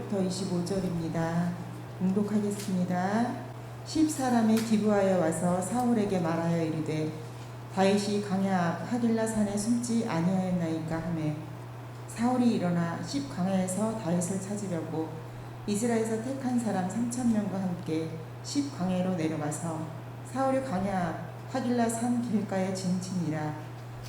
1절부터 25절입니다. 봉독하겠습니다. 10사람이 기브아에 와서 사울에게 말하여 이르되 다윗이 광야 앞 하길라 산에 숨지 아니하였나이까 하매 사울이 일어나 10광야에서 다윗을 찾으려고 이스라엘에서 택한 사람 3,000명과 함께 10광야로 내려가서 사울이 광야 앞 하길라 산 길가에 진치니라.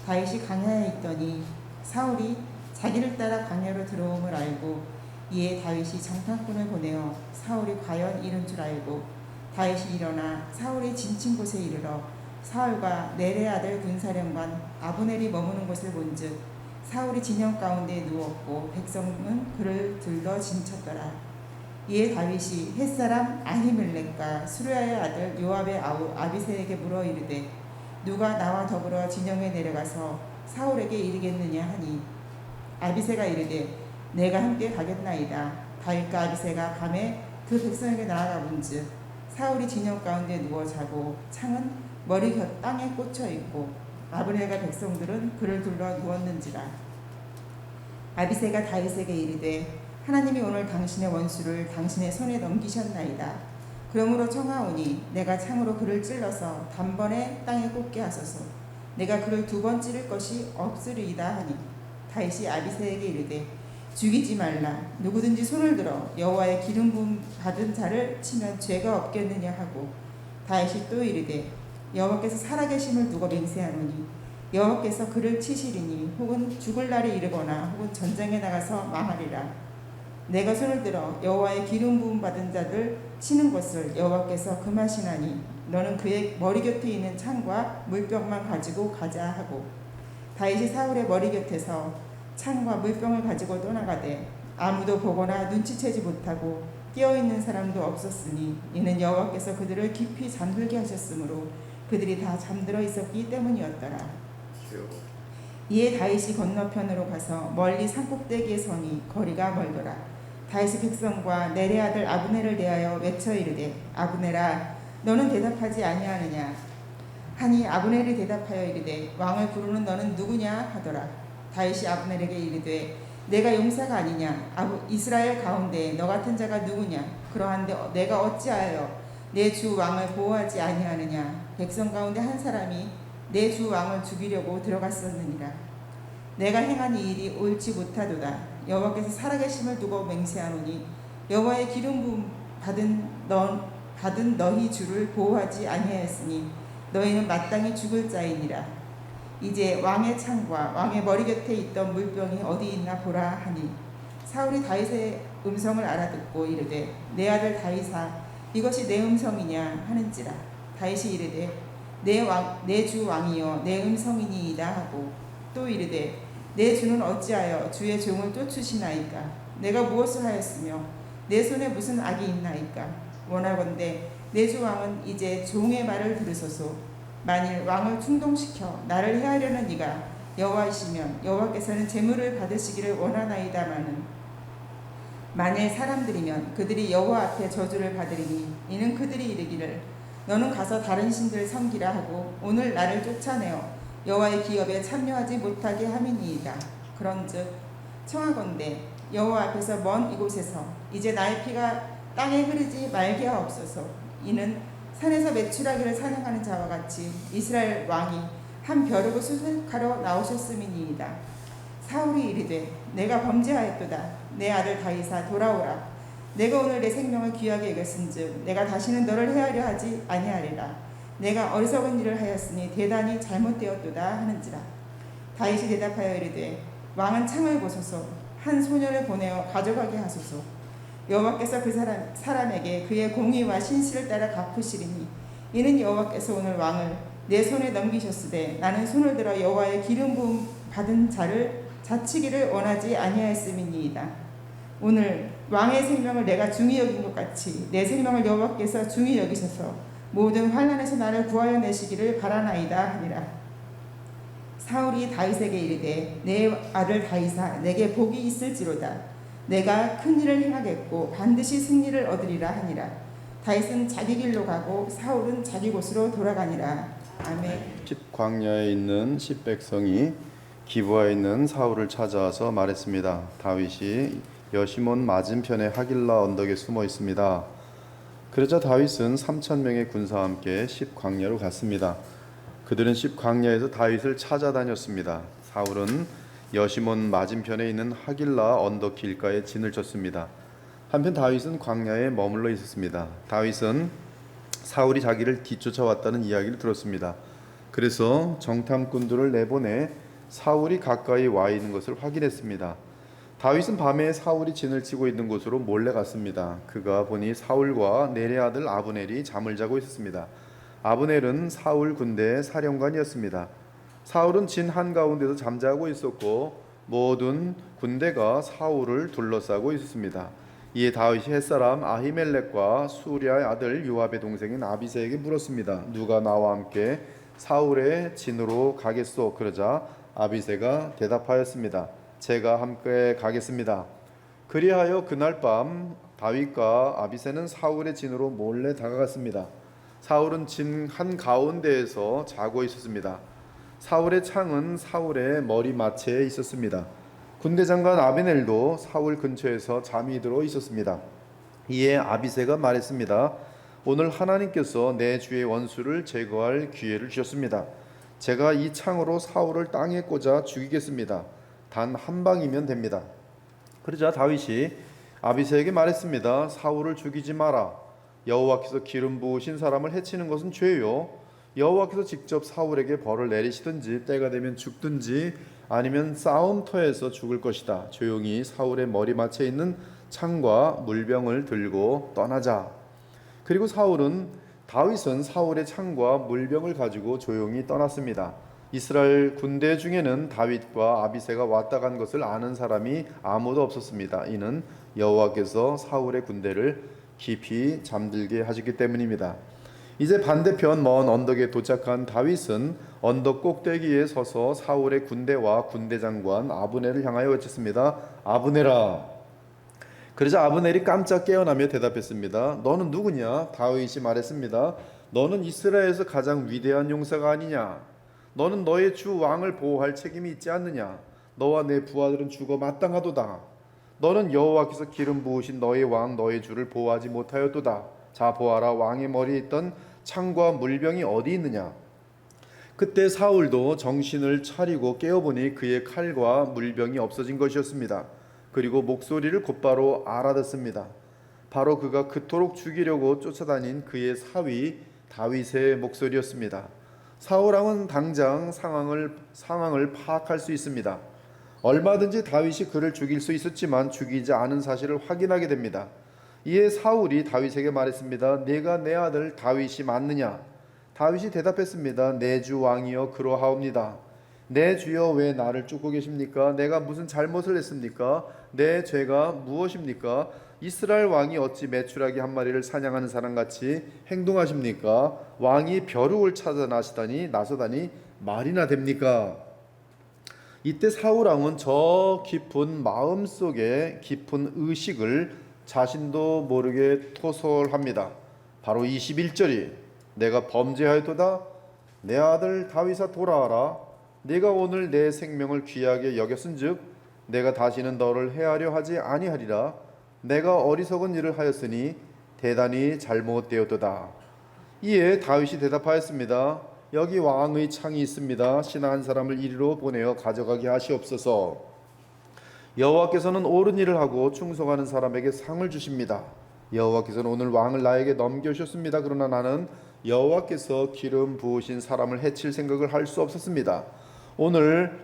다윗이 광야에 있더니 사울이 자기를 따라 광야로 들어옴을 알고 이에 다윗이 장판꾼을 보내어 사울이 과연 이른 줄 알고 다윗이 일어나 사울이 진친 곳에 이르러 사울과 넬의 아들 군사령관 아브넬이 머무는 곳을 본즉 사울이 진영 가운데 누웠고 백성은 그를 들러 진쳤더라. 이에 다윗이 햇사람 아히멜렉과 수르야의 아들 요압의 아우 아비새에게 물어 이르되 누가 나와 더불어 진영에 내려가서 사울에게 이르겠느냐 하니 아비새가 이르되 내가 함께 가겠나이다. 다윗과 아비새가 밤에 그 백성에게 나아가 본즉 사울이 진영 가운데 누워 자고 창은 머리 곁 땅에 꽂혀 있고 아브넬과 백성들은 그를 둘러 누웠는지라. 아비새가 다윗에게 이르되 하나님이 오늘 당신의 원수를 당신의 손에 넘기셨나이다. 그러므로 청하오니 내가 창으로 그를 찔러서 단번에 땅에 꽂게 하소서. 내가 그를 2번 찌를 것이 없으리이다 하니 다윗이 아비새에게 이르되 죽이지 말라. 누구든지 손을 들어 여호와의 기름 부음 받은 자를 치면 죄가 없겠느냐 하고 다윗이 또 이르되 여호와께서 살아계심을 두고 맹세하노니 여호와께서 그를 치시리니 혹은 죽을 날이 이르거나 혹은 전쟁에 나가서 망하리라. 내가 손을 들어 여호와의 기름 부음 받은 자들 치는 것을 여호와께서 금하시나니 너는 그의 머리 곁에 있는 창과 물병만 가지고 가자 하고 다윗이 사울의 머리 곁에서 창과 물병을 가지고 떠나가되 아무도 보거나 눈치채지 못하고 깨어있는 사람도 없었으니 이는 여호와께서 그들을 깊이 잠들게 하셨으므로 그들이 다 잠들어 있었기 때문이었더라. 이에 다윗이 건너편으로 가서 멀리 산꼭대기에 서니 거리가 멀더라. 다윗이 백성과 넬의 아들 아브넬을 대하여 외쳐 이르되 아브넬아 너는 대답하지 아니하느냐 하니 아브넬이 대답하여 이르되 왕을 부르는 너는 누구냐 하더라. 다윗이 아브넬에게 이르되 내가 용사가 아니냐 이스라엘 가운데 너 같은 자가 누구냐 그러한데 내가 어찌하여 내 주 왕을 보호하지 아니하느냐 백성 가운데 한 사람이 내 주 왕을 죽이려고 들어갔었느니라. 내가 행한 이 일이 옳지 못하도다. 여호와께서 살아계심을 두고 맹세하노니 여호와의 기름 부음 받은 너희 주를 보호하지 아니하였으니 너희는 마땅히 죽을 자이니라. 이제 왕의 창과 왕의 머리 곁에 있던 물병이 어디 있나 보라 하니 사울이 다윗의 음성을 알아듣고 이르되 내 아들 다윗아 이것이 내 음성이냐 하는지라. 다윗이 이르되 내 주 왕이여 내 음성이니이다 하고 또 이르되 내 주는 어찌하여 주의 종을 쫓으시나이까 내가 무엇을 하였으며 내 손에 무슨 악이 있나이까 원하건대 내 주 왕은 이제 종의 말을 들으소서. 만일 왕을 충동시켜 나를 해하려는 이가 여호와이시면 여호와께서는 재물을 받으시기를 원하나이다마는 만일 사람들이면 그들이 여호와 앞에 저주를 받으리니 이는 그들이 이르기를 너는 가서 다른 신들 섬기라 하고 오늘 나를 쫓아내어 여호와의 기업에 참여하지 못하게 함이니이다. 그런즉 청하건대 여호와 앞에서 먼 이곳에서 이제 나의 피가 땅에 흐르지 말게 하옵소서. 이는 산에서 메추라기를 사냥하는 자와 같이 이스라엘 왕이 한 벼룩을 수색하러 나오셨음이니이다. 사울이 이르되 내가 범죄하였도다. 내 아들 다윗아 돌아오라. 내가 오늘 내 생명을 귀하게 여겼은즉 내가 다시는 너를 해하려 하지 아니하리라. 내가 어리석은 일을 하였으니 대단히 잘못되었도다 하는지라. 다윗이 대답하여 이르되 왕은 창을 보소서. 한 소년을 보내어 가져가게 하소서. 여호와께서 그 사람에게 그의 공의와 신실을 따라 갚으시리니 이는 여호와께서 오늘 왕을 내 손에 넘기셨으되 나는 손을 들어 여호와의 기름 부음 받은 자를 자치기를 원하지 아니하였음이니이다. 오늘 왕의 생명을 내가 중히 여긴 것 같이 내 생명을 여호와께서 중히 여기셔서 모든 환난에서 나를 구하여 내시기를 바라나이다 하니라. 사울이 다윗에게 이르되 내 아들 다윗아 내게 복이 있을지로다. 내가 큰 일을 행하겠고 반드시 승리를 얻으리라 하니라. 다윗은 자기 길로 가고 사울은 자기 곳으로 돌아가니라. 아멘. 광야에 있는 10백성이 기브아에 있는 사울을 찾아와서 말했습니다. 다윗이 여시몬 맞은편의 하길라 언덕에 숨어 있습니다. 그러자 다윗은 3,000명의 군사와 함께 십광야로 갔습니다. 그들은 십광야에서 다윗을 찾아다녔습니다. 사울은 여시몬 맞은편에 있는 하길라 언덕 길가에 진을 쳤습니다. 한편 다윗은 광야에 머물러 있었습니다. 다윗은 사울이 자기를 뒤쫓아왔다는 이야기를 들었습니다. 그래서 정탐꾼들을 내보내 사울이 가까이 와 있는 것을 확인했습니다. 다윗은 밤에 사울이 진을 치고 있는 곳으로 몰래 갔습니다. 그가 보니 사울과 넬의 아들 아브넬이 잠을 자고 있었습니다. 아브넬은 사울 군대의 사령관이었습니다. 사울은 진 한가운데서 잠자고 있었고 모든 군대가 사울을 둘러싸고 있었습니다. 이에 다윗이 햇사람 아히멜렉과 수리아의 아들 요압의 동생인 아비새에게 물었습니다. 누가 나와 함께 사울의 진으로 가겠소? 그러자 아비새가 대답하였습니다. 제가 함께 가겠습니다. 그리하여 그날 밤 다윗과 아비새는 사울의 진으로 몰래 다가갔습니다. 사울은 진 한가운데에서 자고 있었습니다. 사울의 창은 사울의 머리맡에 있었습니다. 군대장관 아비넬도 사울 근처에서 잠이 들어 있었습니다. 이에 아비새가 말했습니다. 오늘 하나님께서 내 주의 원수를 제거할 기회를 주셨습니다. 제가 이 창으로 사울을 땅에 꽂아 죽이겠습니다. 단 한 방이면 됩니다. 그러자 다윗이 아비새에게 말했습니다. 사울을 죽이지 마라. 여호와께서 기름 부으신 사람을 해치는 것은 죄요. 여호와께서 직접 사울에게 벌을 내리시든지 때가 되면 죽든지 아니면 싸움터에서 죽을 것이다. 조용히 사울의 머리맡에 있는 창과 물병을 들고 떠나자. 그리고 다윗은 사울의 창과 물병을 가지고 조용히 떠났습니다. 이스라엘 군대 중에는 다윗과 아비새가 왔다 간 것을 아는 사람이 아무도 없었습니다. 이는 여호와께서 사울의 군대를 깊이 잠들게 하셨기 때문입니다. 이제 반대편 먼 언덕에 도착한 다윗은 언덕 꼭대기에 서서 사울의 군대와 군대장관 아브넬을 향하여 외쳤습니다. 아브넬아. 그러자 아브넬이 깜짝 깨어나며 대답했습니다. 너는 누구냐? 다윗이 말했습니다. 너는 이스라엘에서 가장 위대한 용사가 아니냐? 너는 너의 주 왕을 보호할 책임이 있지 않느냐? 너와 내 부하들은 죽어 마땅하도다. 너는 여호와께서 기름 부으신 너의 왕 너의 주를 보호하지 못하였도다. 자 보아라, 왕의 머리에 있던 창과 물병이 어디 있느냐? 그때 사울도 정신을 차리고 깨어보니 그의 칼과 물병이 없어진 것이었습니다. 그리고 목소리를 곧바로 알아듣습니다. 바로 그가 그토록 죽이려고 쫓아다닌 그의 사위 다윗의 목소리였습니다. 사울 왕은 당장 상황을 파악할 수 있습니다. 얼마든지 다윗이 그를 죽일 수 있었지만 죽이지 않은 사실을 확인하게 됩니다. 이에 사울이 다윗에게 말했습니다. 네가 내 아들 다윗이 맞느냐? 다윗이 대답했습니다. 내 주 왕이여 그러하옵니다. 내 주여 왜 나를 쫓고 계십니까? 내가 무슨 잘못을 했습니까? 내 죄가 무엇입니까? 이스라엘 왕이 어찌 메추라기 한 마리를 사냥하는 사람같이 행동하십니까? 왕이 벼룩을 찾아 나서다니 말이나 됩니까? 이때 사울 왕은 저 깊은 마음속에 깊은 의식을 자신도 모르게 토설합니다. 바로 21절이 내가 범죄하였도다. 내 아들 다윗아 돌아와라. 네가 오늘 내 생명을 귀하게 여겼은즉 내가 다시는 너를 해하려 하지 아니하리라. 내가 어리석은 일을 하였으니 대단히 잘못되었도다. 이에 다윗이 대답하였습니다. 여기 왕의 창이 있습니다. 신하 한 사람을 이리로 보내어 가져가게 하시옵소서. 여호와께서는 옳은 일을 하고 충성하는 사람에게 상을 주십니다. 여호와께서는 오늘 왕을 나에게 넘겨주셨습니다. 그러나 나는 여호와께서 기름 부으신 사람을 해칠 생각을 할 수 없었습니다. 오늘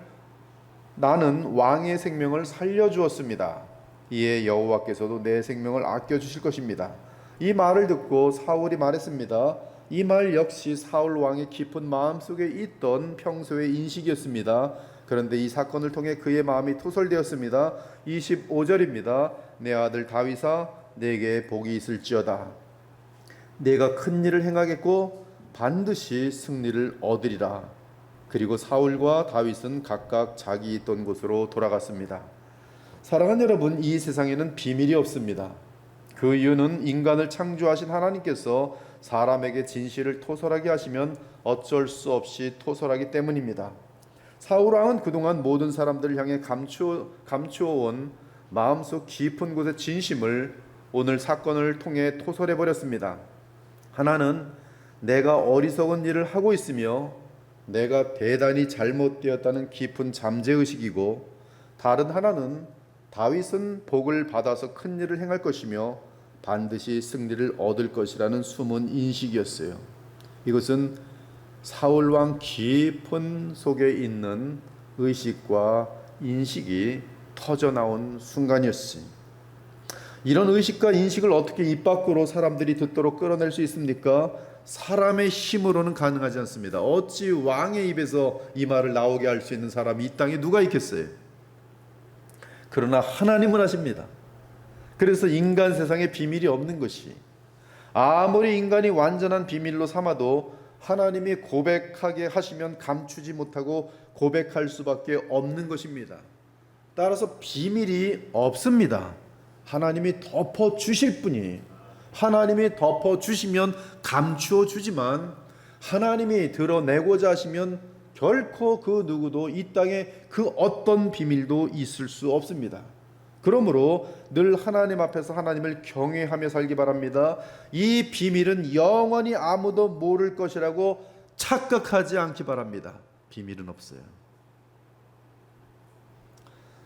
나는 왕의 생명을 살려주었습니다. 이에 여호와께서도 내 생명을 아껴주실 것입니다. 이 말을 듣고 사울이 말했습니다. 이 말 역시 사울 왕의 깊은 마음속에 있던 평소의 인식이었습니다. 그런데 이 사건을 통해 그의 마음이 토설되었습니다. 25절입니다. 내 아들 다윗아 내게 복이 있을지어다. 내가 큰 일을 행하겠고 반드시 승리를 얻으리라. 그리고 사울과 다윗은 각각 자기 있던 곳으로 돌아갔습니다. 사랑하는 여러분, 이 세상에는 비밀이 없습니다. 그 이유는 인간을 창조하신 하나님께서 사람에게 진실을 토설하게 하시면 어쩔 수 없이 토설하기 때문입니다. 사울 왕은 그동안 모든 사람들을 향해 감추어온 마음속 깊은 곳의 진심을 오늘 사건을 통해 토설해 버렸습니다. 하나는 내가 어리석은 일을 하고 있으며 내가 대단히 잘못되었다는 깊은 잠재의식이고, 다른 하나는 다윗은 복을 받아서 큰 일을 행할 것이며 반드시 승리를 얻을 것이라는 숨은 인식이었어요. 이것은 사울 왕 깊은 속에 있는 의식과 인식이 터져나온 순간이었어요. 이런 의식과 인식을 어떻게 입 밖으로 사람들이 듣도록 끌어낼 수 있습니까? 사람의 힘으로는 가능하지 않습니다. 어찌 왕의 입에서 이 말을 나오게 할 수 있는 사람이 이 땅에 누가 있겠어요? 그러나 하나님은 하십니다. 그래서 인간 세상에 비밀이 없는 것이, 아무리 인간이 완전한 비밀로 삼아도 하나님이 고백하게 하시면 감추지 못하고 고백할 수밖에 없는 것입니다. 따라서 비밀이 없습니다. 하나님이 덮어주실 뿐이, 하나님이 덮어주시면 감추어 주지만 하나님이 드러내고자 하시면 결코 그 누구도 이 땅에 그 어떤 비밀도 있을 수 없습니다. 그러므로 늘 하나님 앞에서 하나님을 경외하며 살기 바랍니다. 이 비밀은 영원히 아무도 모를 것이라고 착각하지 않기 바랍니다. 비밀은 없어요.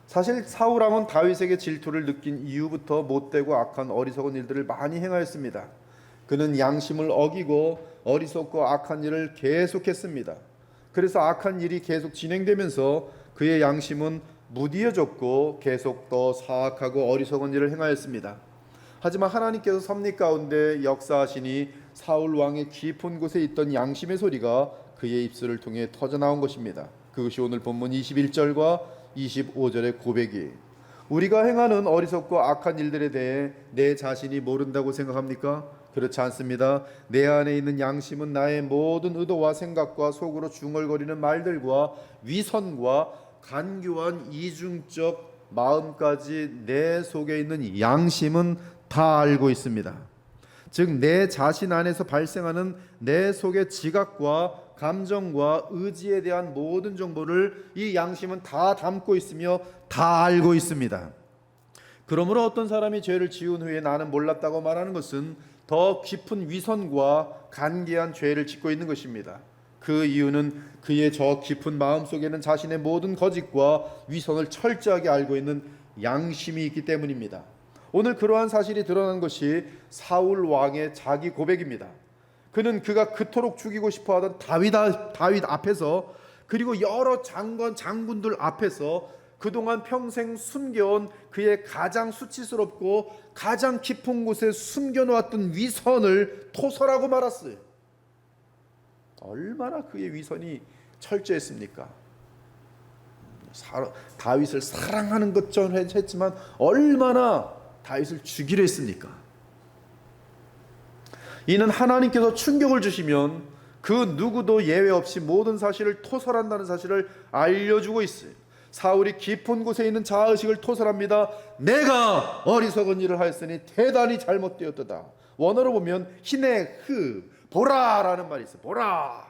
사실 사울 왕은 다윗에게 질투를 느낀 이후부터 못되고 악한 어리석은 일들을 많이 행하였습니다. 그는 양심을 어기고 어리석고 악한 일을 계속했습니다. 그래서 악한 일이 계속 진행되면서 그의 양심은 무디어졌고 계속 더 사악하고 어리석은 일을 행하였습니다. 하지만 하나님께서 섭리 가운데 역사하시니 사울 왕의 깊은 곳에 있던 양심의 소리가 그의 입술을 통해 터져나온 것입니다. 그것이 오늘 본문 21절과 25절의 고백이, 우리가 행하는 어리석고 악한 일들에 대해 내 자신이 모른다고 생각합니까? 그렇지 않습니다. 내 안에 있는 양심은 나의 모든 의도와 생각과 속으로 중얼거리는 말들과 위선과 간교한 이중적 마음까지 내 속에 있는 양심은 다 알고 있습니다. 즉 내 자신 안에서 발생하는 내 속의 지각과 감정과 의지에 대한 모든 정보를 이 양심은 다 담고 있으며 다 알고 있습니다. 그러므로 어떤 사람이 죄를 지은 후에 나는 몰랐다고 말하는 것은 더 깊은 위선과 간계한 죄를 짓고 있는 것입니다. 그 이유는 그의 저 깊은 마음속에는 자신의 모든 거짓과 위선을 철저하게 알고 있는 양심이 있기 때문입니다. 오늘 그러한 사실이 드러난 것이 사울 왕의 자기 고백입니다. 그는 그가 그토록 죽이고 싶어하던 다윗 앞에서, 그리고 여러 장군들 앞에서 그동안 평생 숨겨온 그의 가장 수치스럽고 가장 깊은 곳에 숨겨놓았던 위선을 토설하고 말았어요. 얼마나 그의 위선이 철저했습니까? 다윗을 사랑하는 것처럼 했지만 얼마나 다윗을 죽이려 했습니까? 이는 하나님께서 충격을 주시면 그 누구도 예외 없이 모든 사실을 토설한다는 사실을 알려주고 있어요. 사울이 깊은 곳에 있는 자아의식을 토설합니다. 내가 어리석은 일을 하였으니 대단히 잘못되었도다. 원어로 보면 히네흐 보라라는 말이 있어요. 보라,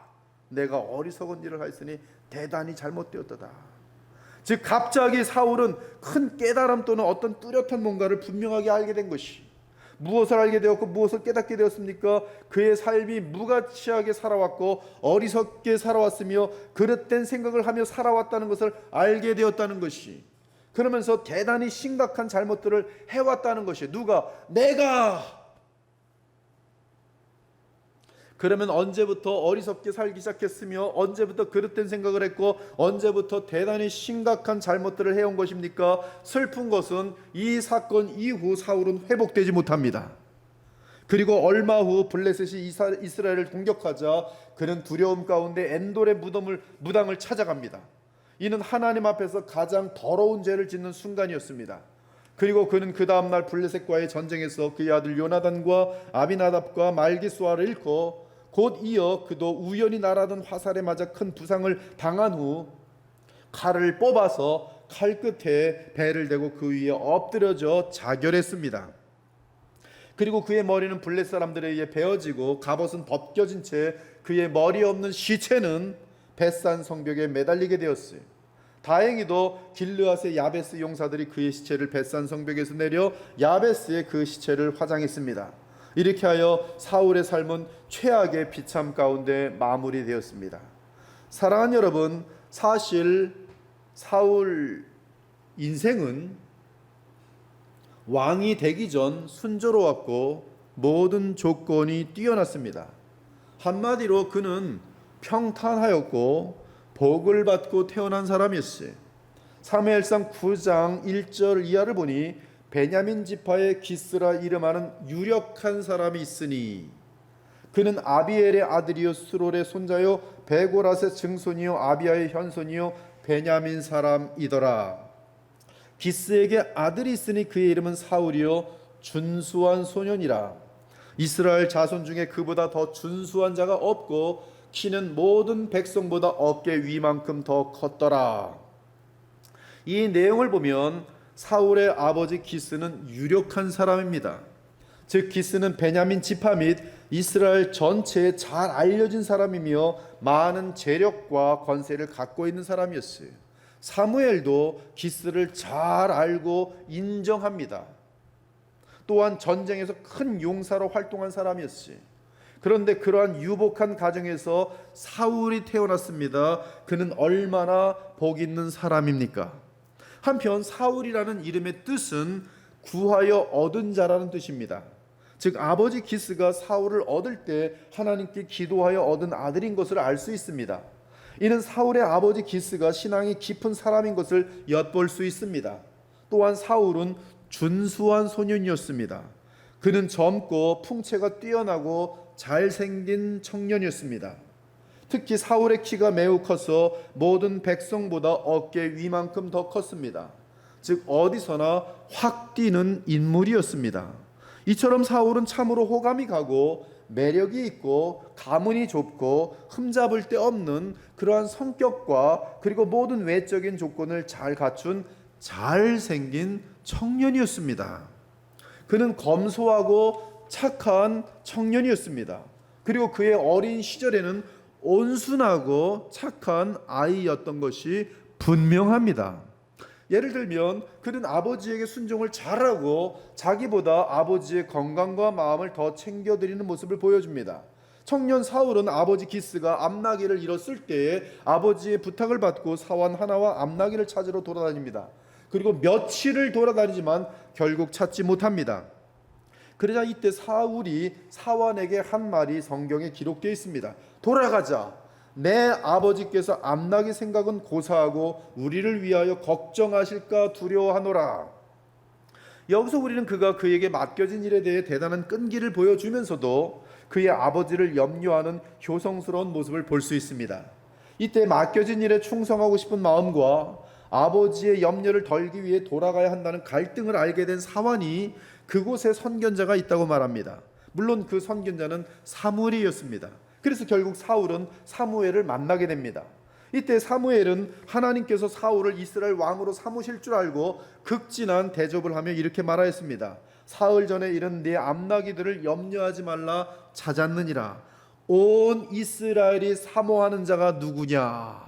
내가 어리석은 일을 하였으니 대단히 잘못되었도다. 즉 갑자기 사울은 큰 깨달음 또는 어떤 뚜렷한 뭔가를 분명하게 알게 된 것이, 무엇을 알게 되었고 무엇을 깨닫게 되었습니까? 그의 삶이 무가치하게 살아왔고 어리석게 살아왔으며 그릇된 생각을 하며 살아왔다는 것을 알게 되었다는 것이, 그러면서 대단히 심각한 잘못들을 해왔다는 것이, 누가? 내가. 그러면 언제부터 어리석게 살기 시작했으며 언제부터 그릇된 생각을 했고 언제부터 대단히 심각한 잘못들을 해온 것입니까? 슬픈 것은 이 사건 이후 사울은 회복되지 못합니다. 그리고 얼마 후 블레셋이 이스라엘을 공격하자 그는 두려움 가운데 엔돌의 무당을 찾아갑니다. 이는 하나님 앞에서 가장 더러운 죄를 짓는 순간이었습니다. 그리고 그는 그 다음날 블레셋과의 전쟁에서 그의 아들 요나단과 아비나답과 말기수아를 잃고 곧 이어 그도 우연히 날아든 화살에 맞아 큰 부상을 당한 후 칼을 뽑아서 칼 끝에 배를 대고 그 위에 엎드려져 자결했습니다. 그리고 그의 머리는 블레셋 사람들에 의해 베어지고 갑옷은 벗겨진 채 그의 머리 없는 시체는 벳산 성벽에 매달리게 되었어요. 다행히도 길르앗의 야베스 용사들이 그의 시체를 벳산 성벽에서 내려 야베스에 그 시체를 화장했습니다. 이렇게 하여 사울의 삶은 최악의 비참 가운데 마무리되었습니다. 사랑하는 여러분, 사실 사울 인생은 왕이 되기 전 순조로웠고 모든 조건이 뛰어났습니다. 한마디로 그는 평탄하였고 복을 받고 태어난 사람이었어요. 사무엘상 9장 1절 이하를 보니 베냐민 지파의 기스라 이름하는 유력한 사람이 있으니 그는 아비엘의 아들이요 스롤의 손자요 베고라스의 증손이요 아비야의 현손이요 베냐민 사람이더라. 기스에게 아들이 있으니 그의 이름은 사울이요 준수한 소년이라. 이스라엘 자손 중에 그보다 더 준수한 자가 없고 키는 모든 백성보다 어깨 위만큼 더 컸더라. 이 내용을 보면 사울의 아버지 기스는 유력한 사람입니다. 즉 기스는 베냐민 지파 및 이스라엘 전체에 잘 알려진 사람이며 많은 재력과 권세를 갖고 있는 사람이었어요. 사무엘도 기스를 잘 알고 인정합니다. 또한 전쟁에서 큰 용사로 활동한 사람이었어요. 그런데 그러한 유복한 가정에서 사울이 태어났습니다. 그는 얼마나 복 있는 사람입니까? 한편 사울이라는 이름의 뜻은 구하여 얻은 자라는 뜻입니다. 즉 아버지 기스가 사울을 얻을 때 하나님께 기도하여 얻은 아들인 것을 알 수 있습니다. 이는 사울의 아버지 기스가 신앙이 깊은 사람인 것을 엿볼 수 있습니다. 또한 사울은 준수한 소년이었습니다. 그는 젊고 풍채가 뛰어나고 잘생긴 청년이었습니다. 특히 사울의 키가 매우 커서 모든 백성보다 어깨 위만큼 더 컸습니다. 즉 어디서나 확 뛰는 인물이었습니다. 이처럼 사울은 참으로 호감이 가고 매력이 있고 가문이 좁고 흠잡을 데 없는 그러한 성격과 그리고 모든 외적인 조건을 잘 갖춘 잘생긴 청년이었습니다. 그는 검소하고 착한 청년이었습니다. 그리고 그의 어린 시절에는 온순하고 착한 아이였던 것이 분명합니다. 예를 들면 그는 아버지에게 순종을 잘하고 자기보다 아버지의 건강과 마음을 더 챙겨드리는 모습을 보여줍니다. 청년 사울은 아버지 기스가 암나귀를 잃었을 때에 아버지의 부탁을 받고 사원 하나와 암나귀를 찾으러 돌아다닙니다. 그리고 며칠을 돌아다니지만 결국 찾지 못합니다. 그러자 이때 사울이 사원에게 한 말이 성경에 기록되어 있습니다. 돌아가자. 내 아버지께서 암나귀 생각은 고사하고 우리를 위하여 걱정하실까 두려워하노라. 여기서 우리는 그가 그에게 맡겨진 일에 대해 대단한 끈기를 보여주면서도 그의 아버지를 염려하는 효성스러운 모습을 볼 수 있습니다. 이때 맡겨진 일에 충성하고 싶은 마음과 아버지의 염려를 덜기 위해 돌아가야 한다는 갈등을 알게 된 사환이 그곳에 선견자가 있다고 말합니다. 물론 그 선견자는 사무엘이었습니다. 그래서 결국 사울은 사무엘을 만나게 됩니다. 이때 사무엘은 하나님께서 사울을 이스라엘 왕으로 삼으실 줄 알고 극진한 대접을 하며 이렇게 말하였습니다. 사흘 전에 이른 네 암나귀들을 염려하지 말라 찾았느니라. 온 이스라엘이 사모하는 자가 누구냐?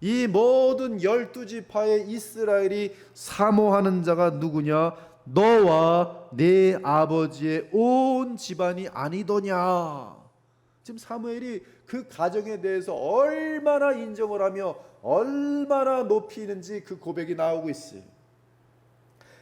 이 모든 12지파의 이스라엘이 사모하는 자가 누구냐? 너와 네 아버지의 온 집안이 아니더냐? 지금 사무엘이 그 가정에 대해서 얼마나 인정을 하며 얼마나 높이는지 그 고백이 나오고 있어요.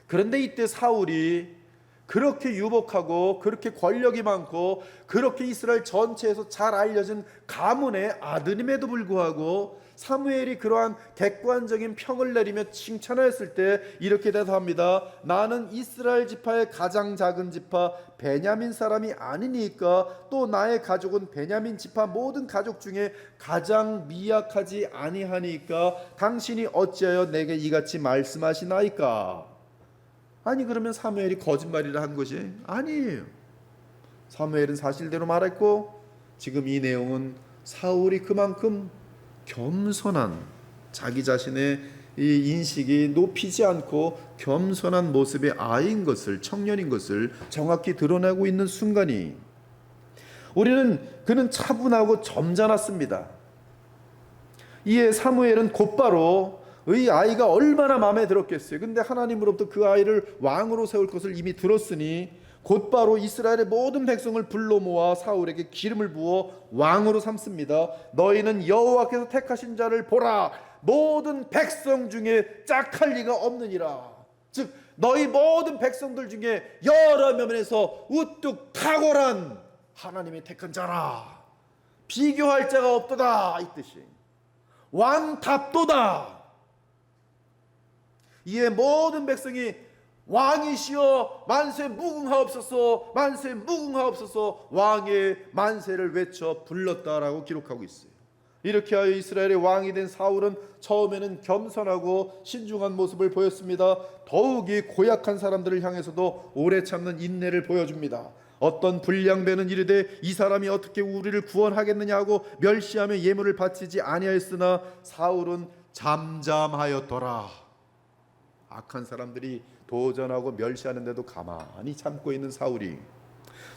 그런데 이때 사울이 그렇게 유복하고 그렇게 권력이 많고 그렇게 이스라엘 전체에서 잘 알려진 가문의 아들임에도 불구하고 사무엘이 그러한 객관적인 평을 내리며 칭찬하였을 때 이렇게 대답합니다. 나는 이스라엘 지파의 가장 작은 지파 베냐민 사람이 아니니까 또 나의 가족은 베냐민 지파 모든 가족 중에 가장 미약하지 아니하니까 당신이 어찌하여 내게 이같이 말씀하시나이까? 아니 그러면 사무엘이 거짓말이라 한 것이 아니에요. 사무엘은 사실대로 말했고 지금 이 내용은 사울이 그만큼 겸손한 자기 자신의 이 인식이 높이지 않고 겸손한 모습의 아이인 것을 청년인 것을 정확히 드러내고 있는 순간이 그는 차분하고 점잖았습니다. 이에 사무엘은 곧바로 의 아이가 얼마나 마음에 들었겠어요. 근데 하나님으로부터 그 아이를 왕으로 세울 것을 이미 들었으니 곧바로 이스라엘의 모든 백성을 불러 모아 사울에게 기름을 부어 왕으로 삼습니다. 너희는 여호와께서 택하신 자를 보라. 모든 백성 중에 짝할 리가 없느니라. 즉 너희 모든 백성들 중에 여러 면에서 우뚝 탁월한 하나님이 택한 자라. 비교할 자가 없도다, 이 뜻이. 왕답도다. 이에 모든 백성이 왕이시여 만세 무궁하옵소서, 만세 무궁하옵소서, 왕의 만세를 외쳐 불렀다라고 기록하고 있어요. 이렇게 하여 이스라엘의 왕이 된 사울은 처음에는 겸손하고 신중한 모습을 보였습니다. 더욱이 고약한 사람들을 향해서도 오래 참는 인내를 보여줍니다. 어떤 불량배는 이르되 이 사람이 어떻게 우리를 구원하겠느냐 하고 멸시하며 예물을 바치지 아니하였으나 사울은 잠잠하였더라. 악한 사람들이 도전하고 멸시하는데도 가만히 참고 있는 사울이,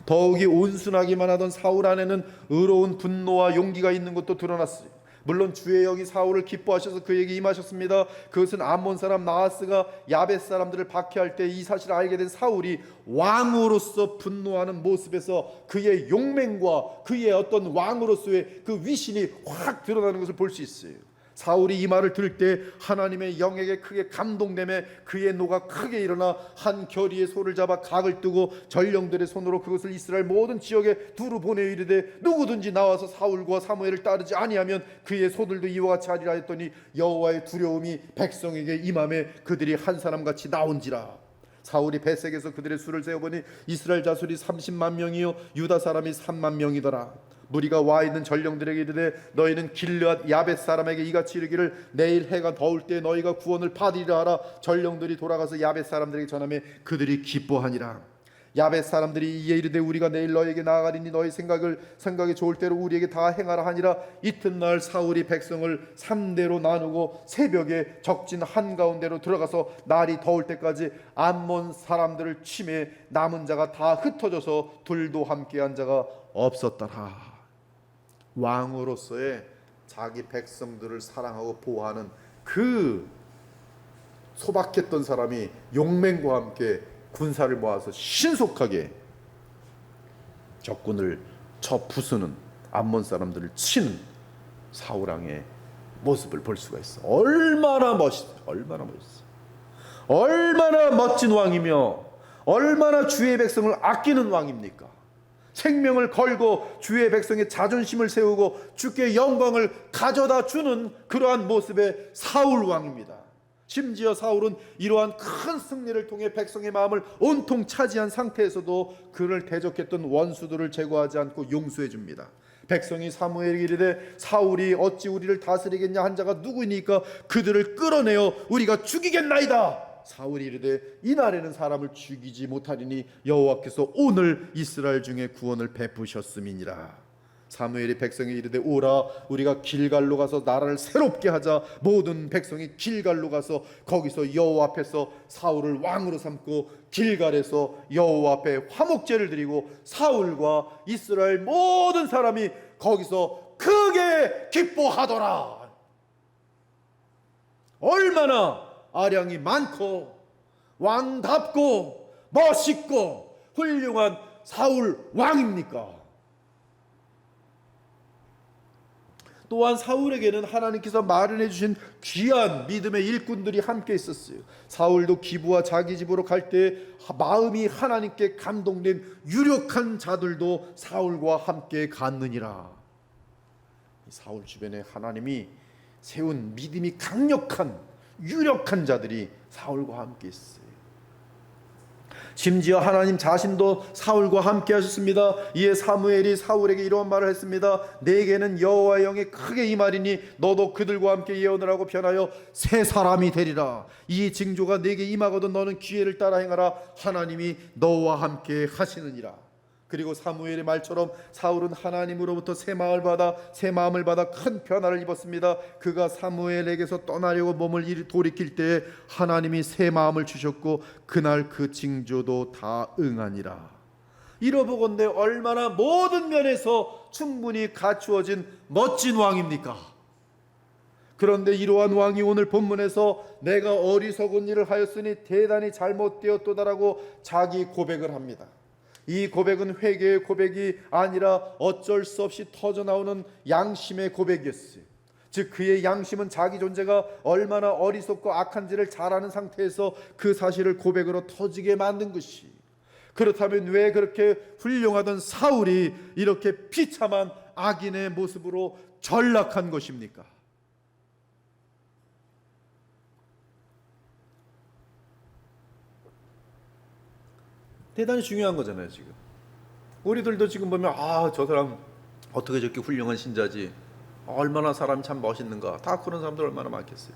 더욱이 온순하기만 하던 사울 안에는 의로운 분노와 용기가 있는 것도 드러났어요. 물론 주의 영이 사울을 기뻐하셔서 그에게 임하셨습니다. 그것은 암몬 사람 나하스가 야벳 사람들을 박해할 때 이 사실을 알게 된 사울이 왕으로서 분노하는 모습에서 그의 용맹과 그의 어떤 왕으로서의 그 위신이 확 드러나는 것을 볼 수 있어요. 사울이 이 말을 들을 때 하나님의 영에게 크게 감동되며 그의 노가 크게 일어나 한 결의의 소를 잡아 각을 뜨고 전령들의 손으로 그것을 이스라엘 모든 지역에 두루 보내어 이르되 누구든지 나와서 사울과 사무엘을 따르지 아니하면 그의 소들도 이와 같이 하리라 했더니 여호와의 두려움이 백성에게 임함에 그들이 한 사람같이 나온지라. 사울이 벳색에서 그들의 수를 세어보니 이스라엘 자손이 30만 명이요 유다 사람이 3만 명이더라. 무리가 와 있는 전령들에게 이르되 너희는 길르앗 야벳 사람에게 이같이 이르기를 내일 해가 더울 때 너희가 구원을 받으리라 하라. 전령들이 돌아가서 야벳 사람들에게 전하며 그들이 기뻐하니라. 야벳 사람들이 이에 이르되 우리가 내일 너에게 나아가리니 너희 생각이 좋을 대로 우리에게 다 행하라 하니라. 이튿날 사울이 백성을 3대로 나누고 새벽에 적진 한가운데로 들어가서 날이 더울 때까지 암몬 사람들을 치매 남은 자가 다 흩어져서 둘도 함께한 자가 없었더라. 왕으로서의 자기 백성들을 사랑하고 보호하는 그 소박했던 사람이 용맹과 함께 군사를 모아서 신속하게 적군을 쳐 부수는 암몬 사람들을 치는 사울 왕의 모습을 볼 수가 있어. 얼마나 멋있어. 얼마나 멋진 왕이며 얼마나 주의 백성을 아끼는 왕입니까? 생명을 걸고 주의 백성의 자존심을 세우고 주께 영광을 가져다 주는 그러한 모습의 사울 왕입니다. 심지어 사울은 이러한 큰 승리를 통해 백성의 마음을 온통 차지한 상태에서도 그를 대적했던 원수들을 제거하지 않고 용서해 줍니다. 백성이 사무엘에게 이르되 사울이 어찌 우리를 다스리겠냐 한 자가 누구이니까 그들을 끌어내어 우리가 죽이겠나이다. 사울이 이르되 이날에는 사람을 죽이지 못하리니 여호와께서 오늘 이스라엘 중에 구원을 베푸셨음이니라. 사무엘이 백성에 이르되 오라 우리가 길갈로 가서 나라를 새롭게 하자. 모든 백성이 길갈로 가서 거기서 여호와 앞에서 사울을 왕으로 삼고 길갈에서 여호와 앞에 화목제를 드리고 사울과 이스라엘 모든 사람이 거기서 크게 기뻐하더라. 얼마나 아량이 많고 왕답고 멋있고 훌륭한 사울 왕입니까? 또한 사울에게는 하나님께서 마련해 주신 귀한 믿음의 일꾼들이 함께 있었어요. 사울도 기브와 자기 집으로 갈 때 마음이 하나님께 감동된 유력한 자들도 사울과 함께 갔느니라. 사울 주변에 하나님이 세운 믿음이 강력한 유력한 자들이 사울과 함께 있어요. 심지어 하나님 자신도 사울과 함께 하셨습니다. 이에 사무엘이 사울에게 이러한 말을 했습니다. 내게는 여호와의 영이 크게 임하리니 너도 그들과 함께 예언을 하고 변하여 새 사람이 되리라. 이 징조가 내게 임하거든 너는 기회를 따라 행하라. 하나님이 너와 함께 하시느니라. 그리고 사무엘의 말처럼 사울은 하나님으로부터 새 마음을 받아 큰 변화를 입었습니다. 그가 사무엘에게서 떠나려고 몸을 돌이킬 때에 하나님이 새 마음을 주셨고 그날 그 징조도 다 응하니라. 이러보건대 얼마나 모든 면에서 충분히 갖추어진 멋진 왕입니까? 그런데 이러한 왕이 오늘 본문에서 내가 어리석은 일을 하였으니 대단히 잘못되었도다라고 자기 고백을 합니다. 이 고백은 회개의 고백이 아니라 어쩔 수 없이 터져나오는 양심의 고백이었어요. 즉 그의 양심은 자기 존재가 얼마나 어리석고 악한지를 잘 아는 상태에서 그 사실을 고백으로 터지게 만든 것이, 그렇다면 왜 그렇게 훌륭하던 사울이 이렇게 비참한 악인의 모습으로 전락한 것입니까? 대단히 중요한 거잖아요. 지금 우리들도 지금 보면 저 사람 어떻게 저렇게 훌륭한 신자지, 얼마나 사람이 참 멋있는가, 다 그런 사람들 얼마나 많겠어요.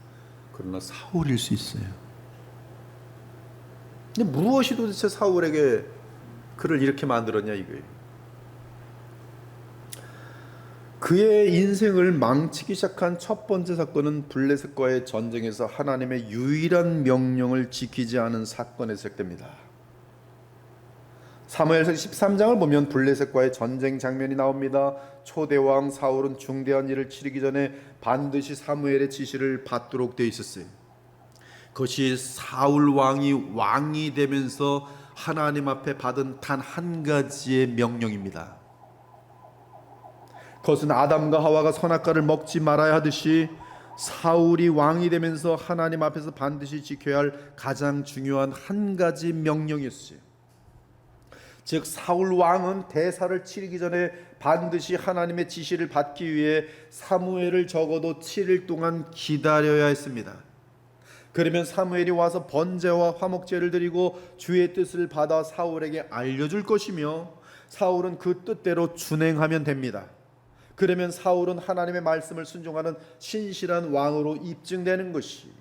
그러나 사울일 수 있어요. 근데 무엇이 도대체 사울에게 그를 이렇게 만들었냐 이거예요. 그의 인생을 망치기 시작한 첫 번째 사건은 블레셋과의 전쟁에서 하나님의 유일한 명령을 지키지 않은 사건에서 시작됩니다. 사무엘상 13장을 보면 블레셋과의 전쟁 장면이 나옵니다. 초대왕 사울은 중대한 일을 치르기 전에 반드시 사무엘의 지시를 받도록 되어 있었어요. 그것이 사울 왕이 되면서 하나님 앞에 받은 단 한 가지의 명령입니다. 그것은 아담과 하와가 선악과를 먹지 말아야 하듯이 사울이 왕이 되면서 하나님 앞에서 반드시 지켜야 할 가장 중요한 한 가지 명령이었어요. 즉 사울 왕은 대사를 치르기 전에 반드시 하나님의 지시를 받기 위해 사무엘을 적어도 7일 동안 기다려야 했습니다. 그러면 사무엘이 와서 번제와 화목제를 드리고 주의 뜻을 받아 사울에게 알려줄 것이며 사울은 그 뜻대로 준행하면 됩니다. 그러면 사울은 하나님의 말씀을 순종하는 신실한 왕으로 입증되는 것이,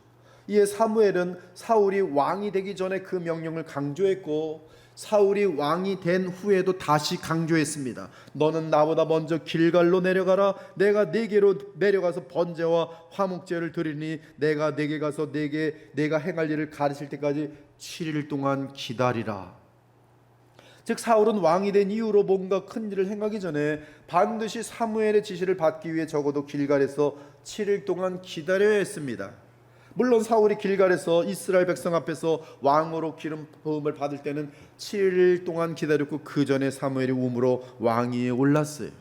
이에 사무엘은 사울이 왕이 되기 전에 그 명령을 강조했고 사울이 왕이 된 후에도 다시 강조했습니다. 너는 나보다 먼저 길갈로 내려가라. 내가 네게로 내려가서 번제와 화목제를 드리니 내가 네게 가서 내가 행할 일을 가르칠 때까지 7일 동안 기다리라. 즉 사울은 왕이 된 이후로 뭔가 큰 일을 행하기 전에 반드시 사무엘의 지시를 받기 위해 적어도 길갈에서 7일 동안 기다려야 했습니다. 물론 사울이 길갈에서 이스라엘 백성 앞에서 왕으로 기름 부음을 받을 때는 7일 동안 기다렸고 그 전에 사무엘이 우므로 왕위에 올랐어요.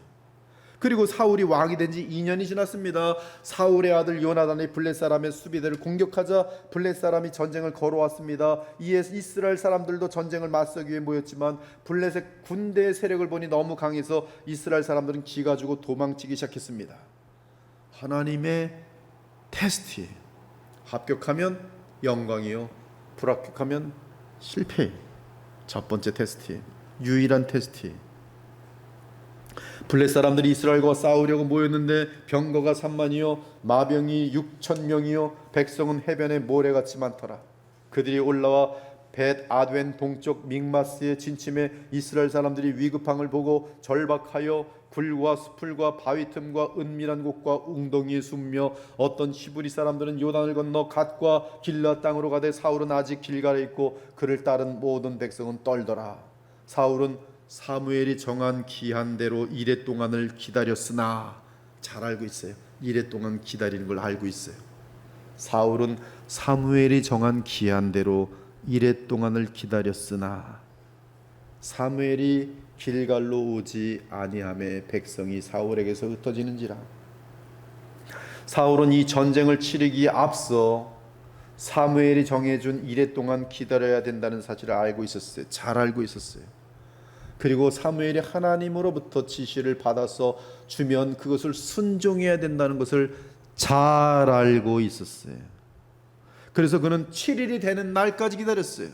그리고 사울이 왕이 된 지 2년이 지났습니다. 사울의 아들 요나단이 블렛 사람의 수비대를 공격하자 블렛 사람이 전쟁을 걸어왔습니다. 이에 이스라엘 사람들도 전쟁을 맞서기 위해 모였지만 블렛의 군대의 세력을 보니 너무 강해서 이스라엘 사람들은 기가 주고 도망치기 시작했습니다. 하나님의 테스트에 합격하면 영광이요, 불합격하면 실패. 첫 번째 테스트, 유일한 테스트. 블렛 사람들이 이스라엘과 싸우려고 모였는데 병거가 3만이요 마병이 6,000명이요 백성은 해변에 모래같이 많더라. 그들이 올라와 벳 아됴 동쪽 믹마스에 진침해 이스라엘 사람들이 위급함을 보고 절박하여 굴과 수풀과 바위 틈과 은밀한 곳과 웅덩이에 숨며 어떤 히브리 사람들은 요단을 건너 갓과 길라 땅으로 가되 사울은 아직 길갈에 있고 그를 따른 모든 백성은 떨더라. 사울은 사무엘이 정한 기한대로 이레 동안을 기다렸으나, 잘 알고 있어요. 이레 동안 기다리는 걸 알고 있어요. 사울은 사무엘이 정한 기한대로 이레 동안을 기다렸으나 사무엘이 길갈로 오지 아니하매 백성이 사울에게서 흩어지는지라. 사울은 이 전쟁을 치르기에 앞서 사무엘이 정해준 이레 동안 기다려야 된다는 사실을 알고 있었어요. 잘 알고 있었어요. 그리고 사무엘이 하나님으로부터 지시를 받아서 주면 그것을 순종해야 된다는 것을 잘 알고 있었어요. 그래서 그는 7일이 되는 날까지 기다렸어요.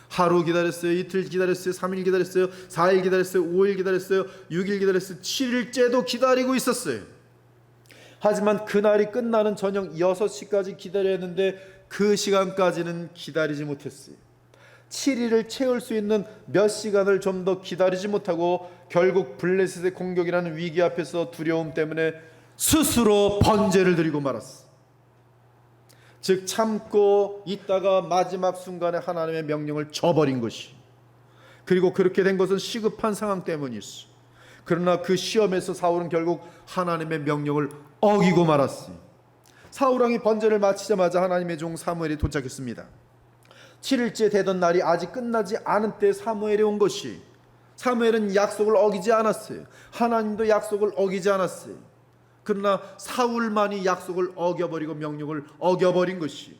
하루 기다렸어요, 이틀 기다렸어요, 3일 기다렸어요, 4일 기다렸어요, 5일 기다렸어요, 6일 기다렸어요, 7일째도 기다리고 있었어요. 하지만 그날이 끝나는 저녁 6시까지 기다려야 했는데 그 시간까지는 기다리지 못했어요. 7일을 채울 수 있는 몇 시간을 좀 더 기다리지 못하고 결국 블레셋의 공격이라는 위기 앞에서 두려움 때문에 스스로 번제를 드리고 말았어. 즉 참고 있다가 마지막 순간에 하나님의 명령을 저버린 것이, 그리고 그렇게 된 것은 시급한 상황 때문이었어. 그러나 그 시험에서 사울은 결국 하나님의 명령을 어기고 말았어요. 사울 왕이 번제를 마치자마자 하나님의 종 사무엘이 도착했습니다. 7일째 되던 날이 아직 끝나지 않은 때 사무엘이 온 것이, 사무엘은 약속을 어기지 않았어요. 하나님도 약속을 어기지 않았어요. 그러나 사울만이 약속을 어겨버리고 명령을 어겨버린 것이,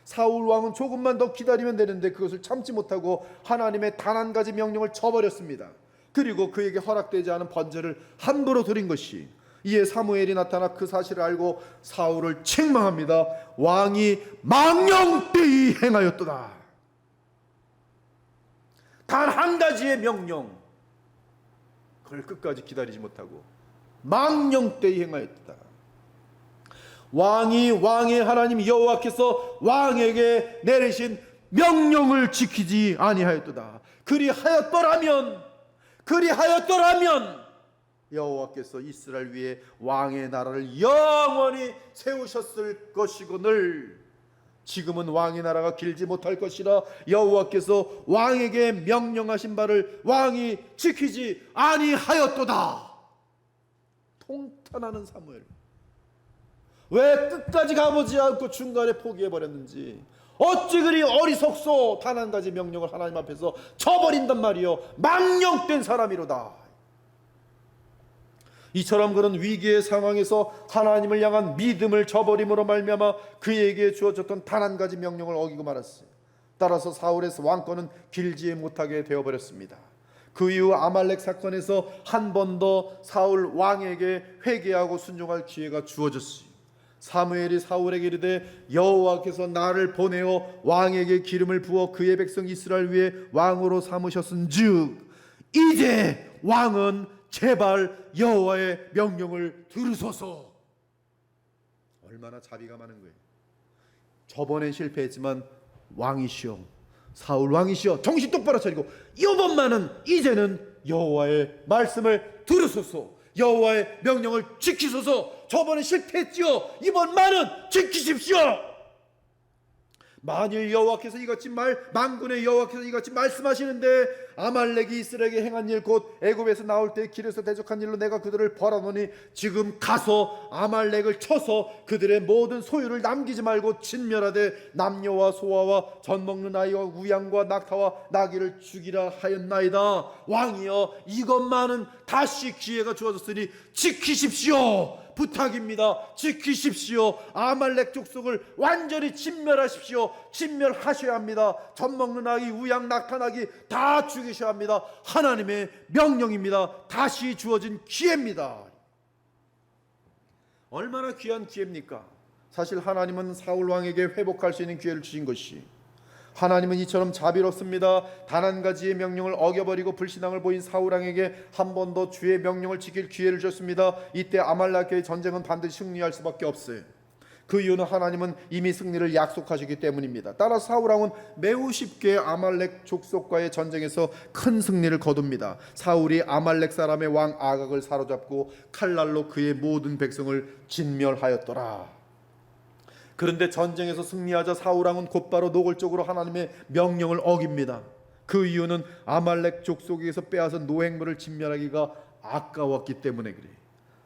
사울 왕은 조금만 더 기다리면 되는데 그것을 참지 못하고 하나님의 단 한 가지 명령을 저버렸습니다. 그리고 그에게 허락되지 않은 번제를 함부로 드린 것이, 이에 사무엘이 나타나 그 사실을 알고 사울을 책망합니다. 왕이 망령되이 행하였도다. 단 한 가지의 명령, 그걸 끝까지 기다리지 못하고 망령되이 행하였도다. 왕이 왕의 하나님 여호와께서 왕에게 내리신 명령을 지키지 아니하였도다. 그리하였더라면 여호와께서 이스라엘 위에 왕의 나라를 영원히 세우셨을 것이거늘 지금은 왕의 나라가 길지 못할 것이라 여호와께서 왕에게 명령하신 바를 왕이 지키지 아니하였도다. 통탄하는 사무엘, 왜 끝까지 가보지 않고 중간에 포기해버렸는지, 어찌 그리 어리석소 단 한 가지 명령을 하나님 앞에서 저버린단 말이요. 망령된 사람이로다. 이처럼 그런 위기의 상황에서 하나님을 향한 믿음을 저버림으로 말미암아 그에게 주어졌던 단 한 가지 명령을 어기고 말았어요. 따라서 사울의 왕권은 길지 못하게 되어버렸습니다. 그 이후 아말렉 사건에서 한 번 더 사울 왕에게 회개하고 순종할 기회가 주어졌어요. 사무엘이 사울에게 이르되 여호와께서 나를 보내어 왕에게 기름을 부어 그의 백성 이스라엘 위에 왕으로 삼으셨은즉 이제 왕은 제발 여호와의 명령을 들으소서. 얼마나 자비가 많은 거예요. 저번엔 실패했지만 왕이시여, 사울 왕이시여, 정신 똑바로 차리고 이제는 여호와의 말씀을 들으소서. 여호와의 명령을 지키소서. 저번에 실패했지요. 이번만은 지키십시오. 만일 여호와께서 이같이 만군의 여호와께서 이같이 말씀하시는데 아말렉이 이스라엘에게 행한 일 곧 애굽에서 나올 때 길에서 대적한 일로 내가 그들을 벌하노니 지금 가서 아말렉을 쳐서 그들의 모든 소유를 남기지 말고 진멸하되 남녀와 소아와 젖 먹는 아이와 우양과 낙타와 나귀를 죽이라 하였나이다. 왕이여, 이것만은 다시 기회가 주어졌으니 지키십시오. 부탁입니다. 지키십시오. 아말렉 족속을 완전히 진멸하십시오. 진멸하셔야 합니다. 젖 먹는 아기, 우양, 낙타, 나귀 다 죽이셔야 합니다. 하나님의 명령입니다. 다시 주어진 기회입니다. 얼마나 귀한 기회입니까? 사실 하나님은 사울 왕에게 회복할 수 있는 기회를 주신 것이, 하나님은 이처럼 자비롭습니다. 단 한 가지의 명령을 어겨버리고 불신앙을 보인 사울 왕에게 한 번 더 주의 명령을 지킬 기회를 줬습니다. 이때 아말렉과의 전쟁은 반드시 승리할 수밖에 없어요. 그 이유는 하나님은 이미 승리를 약속하시기 때문입니다. 따라 사울 왕은 매우 쉽게 아말렉 족속과의 전쟁에서 큰 승리를 거둡니다. 사울이 아말렉 사람의 왕 아각을 사로잡고 칼날로 그의 모든 백성을 진멸하였더라. 그런데 전쟁에서 승리하자 사울 왕은 곧바로 노골적으로 하나님의 명령을 어깁니다. 그 이유는 아말렉 족속에서 빼앗은 노획물을 진멸하기가 아까웠기 때문에 그래요.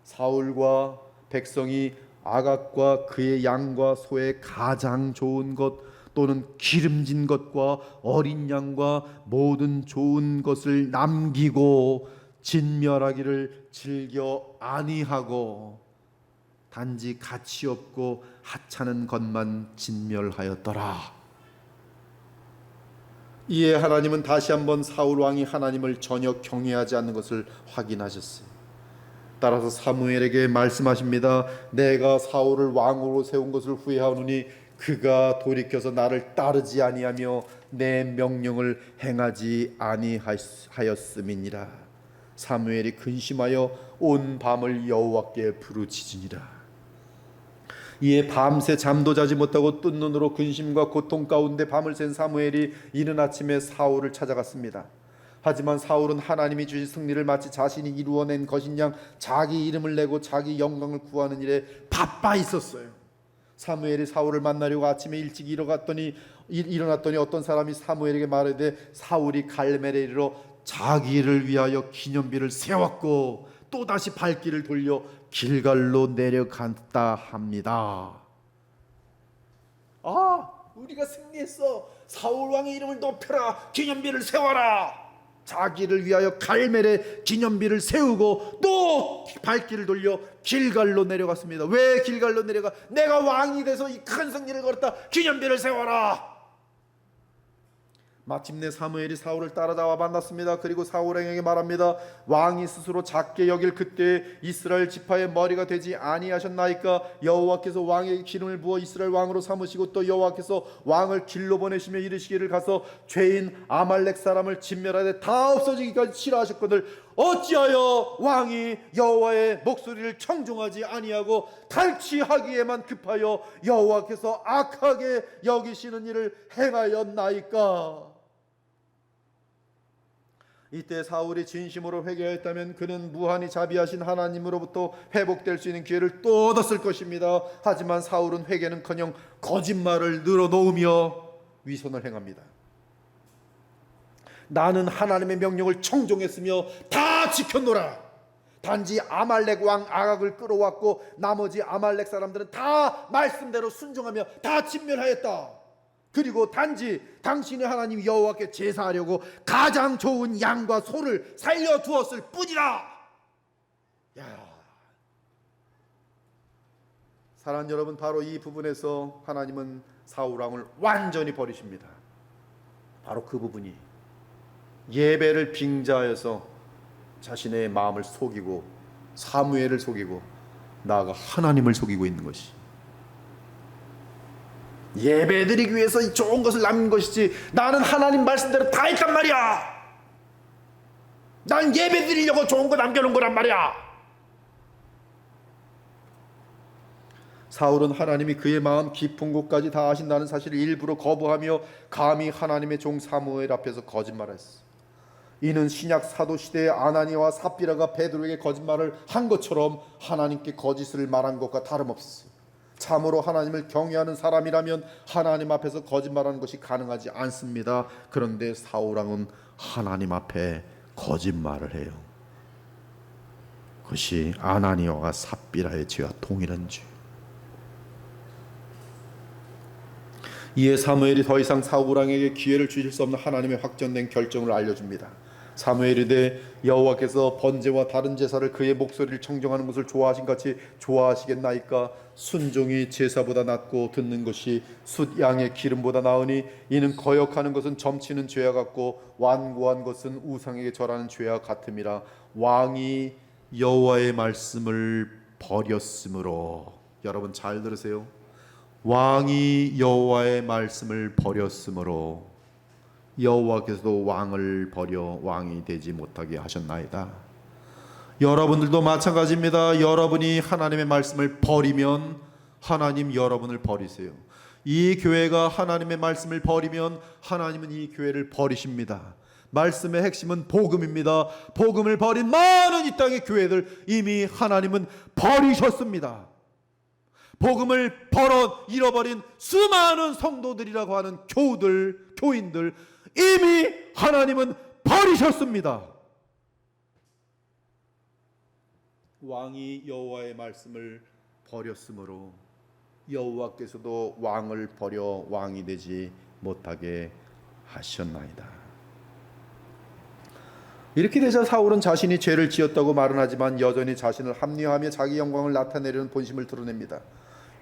사울과 백성이 아각과 그의 양과 소의 가장 좋은 것 또는 기름진 것과 어린 양과 모든 좋은 것을 남기고 진멸하기를 즐겨 아니하고 단지 가치 없고 하찮은 것만 진멸하였더라. 이에 하나님은 다시 한번 사울 왕이 하나님을 전혀 경외하지 않는 것을 확인하셨어요. 따라서 사무엘에게 말씀하십니다. 내가 사울을 왕으로 세운 것을 후회하노니 그가 돌이켜서 나를 따르지 아니하며 내 명령을 행하지 아니하였음이니라. 사무엘이 근심하여 온 밤을 여호와께 부르짖으니라. 이에 밤새 잠도 자지 못하고 뜬 눈으로 근심과 고통 가운데 밤을 샌 사무엘이 이른 아침에 사울을 찾아갔습니다. 하지만 사울은 하나님이 주신 승리를 마치 자신이 이루어낸 것인 양 자기 이름을 내고 자기 영광을 구하는 일에 바빠 있었어요. 사무엘이 사울을 만나려고 아침에 일찍 일어났더니 어떤 사람이 사무엘에게 말하되 사울이 갈멜에 이르러 자기를 위하여 기념비를 세웠고 또다시 발길을 돌려 길갈로 내려갔다 합니다. 우리가 승리했어. 사울 왕의 이름을 높여라. 기념비를 세워라. 자기를 위하여 갈멜의 기념비를 세우고 또 발길을 돌려 길갈로 내려갔습니다. 왜 길갈로 내려가? 내가 왕이 돼서 이 큰 승리를 거렸다. 기념비를 세워라. 마침내 사무엘이 사울을 따라다와 만났습니다. 그리고 사울에게 말합니다. 왕이 스스로 작게 여길 그때 이스라엘 지파의 머리가 되지 아니하셨나이까? 여호와께서 왕에게 기름을 부어 이스라엘 왕으로 삼으시고 또 여호와께서 왕을 길로 보내시며 이르시기를 가서 죄인 아말렉 사람을 진멸하되 다 없어지기까지 치라하셨거늘 어찌하여 왕이 여호와의 목소리를 청종하지 아니하고 탈취하기에만 급하여 여호와께서 악하게 여기시는 일을 행하였나이까? 이때 사울이 진심으로 회개하였다면 그는 무한히 자비하신 하나님으로부터 회복될 수 있는 기회를 또 얻었을 것입니다. 하지만 사울은 회개는커녕 거짓말을 늘어놓으며 위선을 행합니다. 나는 하나님의 명령을 청종했으며 다 지켰노라. 단지 아말렉 왕 아각을 끌어왔고 나머지 아말렉 사람들은 다 말씀대로 순종하며 다 진멸하였다. 그리고 단지 당신의 하나님 여호와께 제사하려고 가장 좋은 양과 소를 살려두었을 뿐이라. 사랑하는 여러분, 바로 이 부분에서 하나님은 사울 왕을 완전히 버리십니다. 바로 그 부분이 예배를 빙자하여서 자신의 마음을 속이고 사무엘을 속이고 나아가 하나님을 속이고 있는 것이, 예배드리기 위해서 이 좋은 것을 남긴 것이지 나는 하나님 말씀대로 다 했단 말이야. 난 예배드리려고 좋은 거 남겨놓은 거란 말이야. 사울은 하나님이 그의 마음 깊은 곳까지 다 아신다는 사실을 일부러 거부하며 감히 하나님의 종 사무엘 앞에서 거짓말했어. 이는 신약 사도 시대의 아나니아와 삽비라가 베드로에게 거짓말을 한 것처럼 하나님께 거짓을 말한 것과 다름없어. 참으로 하나님을 경외하는 사람이라면 하나님 앞에서 거짓말하는 것이 가능하지 않습니다. 그런데 사울 왕은 하나님 앞에 거짓말을 해요. 그것이 아나니아와 삽비라의 죄와 동일한 죄. 이에 사무엘이 더 이상 사울 왕에게 기회를 주실 수 없는 하나님의 확정된 결정을 알려줍니다. 사무엘이 이르되 여호와께서 번제와 다른 제사를 그의 목소리를 청정하는 것을 좋아하신 같이 좋아하시겠나이까? 순종이 제사보다 낫고 듣는 것이 숫 양의 기름보다 나으니 이는 거역하는 것은 점치는 죄와 같고 완고한 것은 우상에게 절하는 죄와 같음이라. 왕이 여호와의 말씀을 버렸으므로, 여러분 잘 들으세요. 왕이 여호와의 말씀을 버렸으므로 여호와께서도 왕을 버려 왕이 되지 못하게 하셨나이다. 여러분들도 마찬가지입니다. 여러분이 하나님의 말씀을 버리면 하나님 여러분을 버리세요. 이 교회가 하나님의 말씀을 버리면 하나님은 이 교회를 버리십니다. 말씀의 핵심은 복음입니다. 복음을 버린 많은 이 땅의 교회들 이미 하나님은 버리셨습니다. 복음을 잃어버린 수많은 성도들이라고 하는 교인들 이미 하나님은 버리셨습니다. 왕이 여호와의 말씀을 버렸으므로 여호와께서도 왕을 버려 왕이 되지 못하게 하셨나이다. 이렇게 되자 사울은 자신이 죄를 지었다고 말은 하지만 여전히 자신을 합리화하며 자기 영광을 나타내려는 본심을 드러냅니다.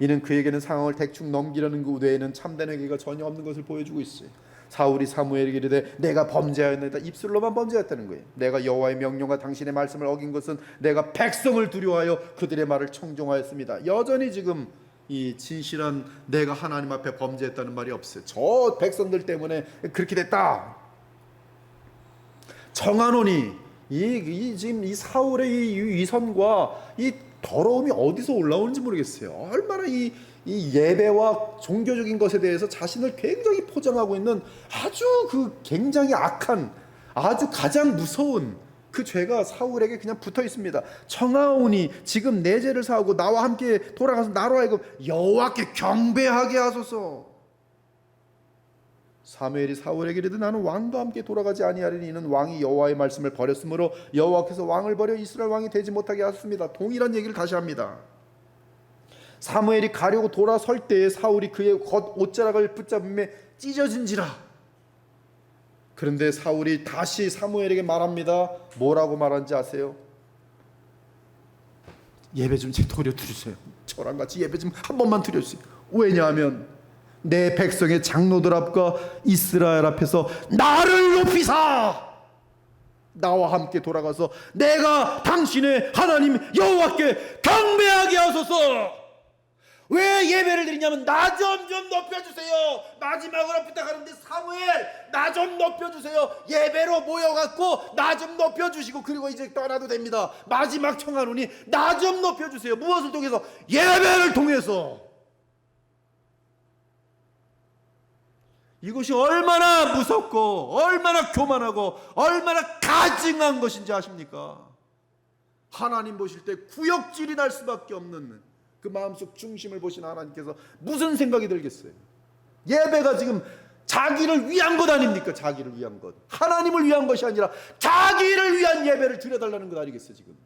이는 그에게는 상황을 대충 넘기려는 그 외에는 참된 회개가 전혀 없는 것을 보여주고 있어요. 사울이 사무엘에게 이르되 내가 범죄하였나이다. 입술로만 범죄했다는 거예요. 내가 여호와의 명령과 당신의 말씀을 어긴 것은 내가 백성을 두려워하여 그들의 말을 청종하였습니다. 여전히 지금 이 진실한 내가 하나님 앞에 범죄했다는 말이 없어요. 저 백성들 때문에 그렇게 됐다. 정하노니 지금 이 사울의 이 위선과 이 더러움이 어디서 올라오는지 모르겠어요. 얼마나 이 예배와 종교적인 것에 대해서 자신을 굉장히 포장하고 있는 아주 그 굉장히 악한, 아주 가장 무서운 그 죄가 사울에게 그냥 붙어 있습니다. 청하오니 지금 내 죄를 사하고 나와 함께 돌아가서 나로 하여금 여호와께 경배하게 하소서. 사무엘이 사울에게 이르되 나는 왕과 함께 돌아가지 아니하리니 이는 왕이 여호와의 말씀을 버렸으므로 여호와께서 왕을 버려 이스라엘 왕이 되지 못하게 하셨습니다. 동일한 얘기를 다시 합니다. 사무엘이 가려고 돌아설 때에 사울이 그의 겉 옷자락을 붙잡음에 찢어진지라. 그런데 사울이 다시 사무엘에게 말합니다. 뭐라고 말한지 아세요? 예배 좀 드려주세요. 저랑 같이 예배 좀 한 번만 드려주세요. 왜냐하면 내 백성의 장로들 앞과 이스라엘 앞에서 나를 높이사 나와 함께 돌아가서 내가 당신의 하나님 여호와께 경배하게 하소서. 왜 예배를 드리냐면 나 좀 높여주세요. 마지막으로 부탁하는데 사무엘 나 좀 높여주세요. 예배로 모여갖고 나 좀 높여주시고 그리고 이제 떠나도 됩니다. 마지막 청하노니 나 좀 높여주세요. 무엇을 통해서? 예배를 통해서. 이것이 얼마나 무섭고 얼마나 교만하고 얼마나 가증한 것인지 아십니까? 하나님 보실 때 구역질이 날 수밖에 없는 그 마음속 중심을 보신 하나님께서 무슨 생각이 들겠어요? 예배가 지금 자기를 위한 것 아닙니까? 자기를 위한 것. 하나님을 위한 것이 아니라 자기를 위한 예배를 드려달라는 것 아니겠어요 지금?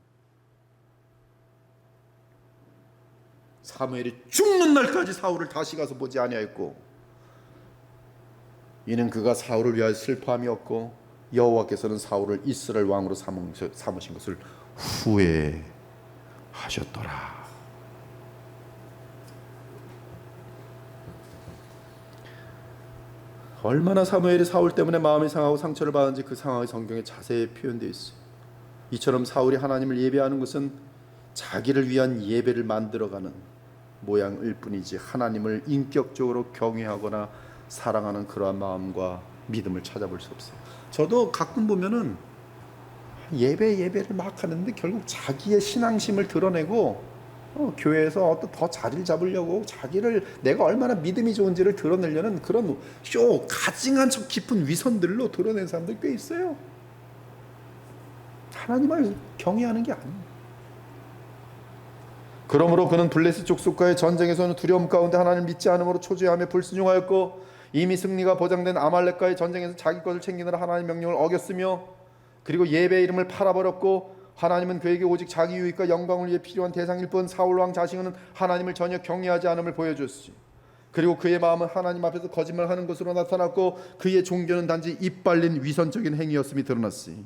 사무엘이 죽는 날까지 사울을 다시 가서 보지 아니하였고 이는 그가 사울을 위하여 슬퍼함이 없고 여호와께서는 사울을 이스라엘 왕으로 삼으신 것을 후회하셨더라. 얼마나 사무엘이 사울 때문에 마음이 상하고 상처를 받았는지 그 상황이 성경에 자세히 표현되어 있어요. 이처럼 사울이 하나님을 예배하는 것은 자기를 위한 예배를 만들어가는 모양일 뿐이지 하나님을 인격적으로 경외하거나 사랑하는 그러한 마음과 믿음을 찾아볼 수 없어요. 저도 가끔 보면은 예배를 막 하는데 결국 자기의 신앙심을 드러내고 교회에서 어떤 더 자리를 잡으려고 자기를 내가 얼마나 믿음이 좋은지를 드러내려는 그런 가증한 척 깊은 위선들로 드러낸 사람들 꽤 있어요. 하나님을 경외하는 게 아니에요. 그러므로 그는 블레셋 족속과의 전쟁에서는 두려움 가운데 하나님을 믿지 않음으로 초조해하며 불순종하였고 이미 승리가 보장된 아말렉과의 전쟁에서 자기 것을 챙기느라 하나님의 명령을 어겼으며 그리고 예배의 이름을 팔아버렸고 하나님은 그에게 오직 자기 유익과 영광을 위해 필요한 대상일 뿐 사울 왕 자신은 하나님을 전혀 경외하지 않음을 보여줬지. 그리고 그의 마음은 하나님 앞에서 거짓말하는 것으로 나타났고 그의 종교는 단지 입 발린 위선적인 행위였음이 드러났지.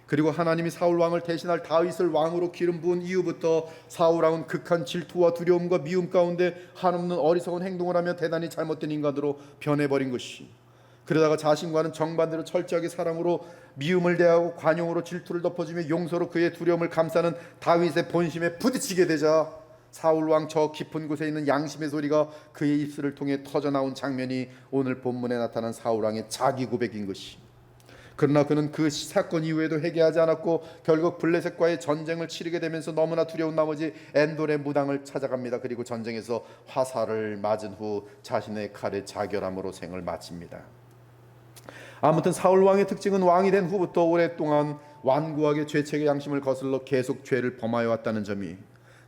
그리고 하나님이 사울 왕을 대신할 다윗을 왕으로 기름 부은 이후부터 사울 왕은 극한 질투와 두려움과 미움 가운데 한없는 어리석은 행동을 하며 대단히 잘못된 인간으로 변해버린 것이. 그러다가 자신과는 정반대로 철저하게 사랑으로 미움을 대하고 관용으로 질투를 덮어주며 용서로 그의 두려움을 감싸는 다윗의 본심에 부딪히게 되자 사울 왕 저 깊은 곳에 있는 양심의 소리가 그의 입술을 통해 터져나온 장면이 오늘 본문에 나타난 사울 왕의 자기 고백인 것이. 그러나 그는 그 사건 이후에도 회개하지 않았고 결국 블레셋과의 전쟁을 치르게 되면서 너무나 두려운 나머지 엔돌의 무당을 찾아갑니다. 그리고 전쟁에서 화살을 맞은 후 자신의 칼에 자결함으로 생을 마칩니다. 아무튼 사울 왕의 특징은 왕이 된 후부터 오랫동안 완고하게 죄책의 양심을 거슬러 계속 죄를 범하여 왔다는 점이,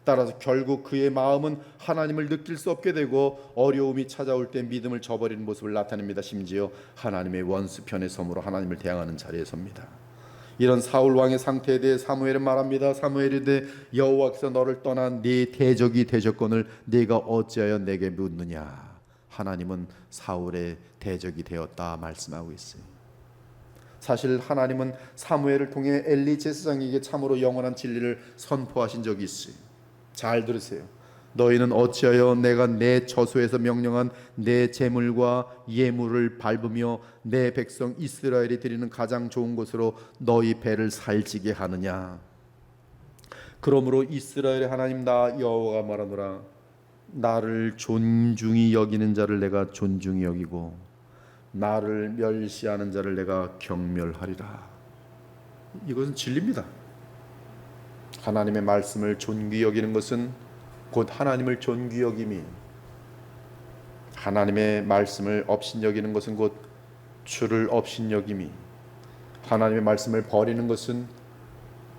따라서 결국 그의 마음은 하나님을 느낄 수 없게 되고 어려움이 찾아올 때 믿음을 저버리는 모습을 나타냅니다. 심지어 하나님의 원수편에 섬으로 하나님을 대항하는 자리에 섭니다. 이런 사울 왕의 상태에 대해 사무엘은 말합니다. 사무엘이 이르되 여호와께서 너를 떠난 네 대적이 되셨거늘 네가 어찌하여 내게 묻느냐. 하나님은 사울의 대적이 되었다 말씀하고 있어요. 사실 하나님은 사무엘을 통해 엘리 제사장에게 참으로 영원한 진리를 선포하신 적이 있어요. 잘 들으세요. 너희는 어찌하여 내가 내 저소에서 명령한 내 제물과 예물을 밟으며 내 백성 이스라엘이 드리는 가장 좋은 곳으로 너희 배를 살찌게 하느냐. 그러므로 이스라엘의 하나님 나 여호와가 말하노라. 나를 존중히 여기는 자를 내가 존중히 여기고 나를 멸시하는 자를 내가 경멸하리라. 이것은 진리입니다. 하나님의 말씀을 존귀히 여기는 것은 곧 하나님을 존귀히 여김이, 하나님의 말씀을 업신 여기는 것은 곧 주를 업신 여김이, 하나님의 말씀을 버리는 것은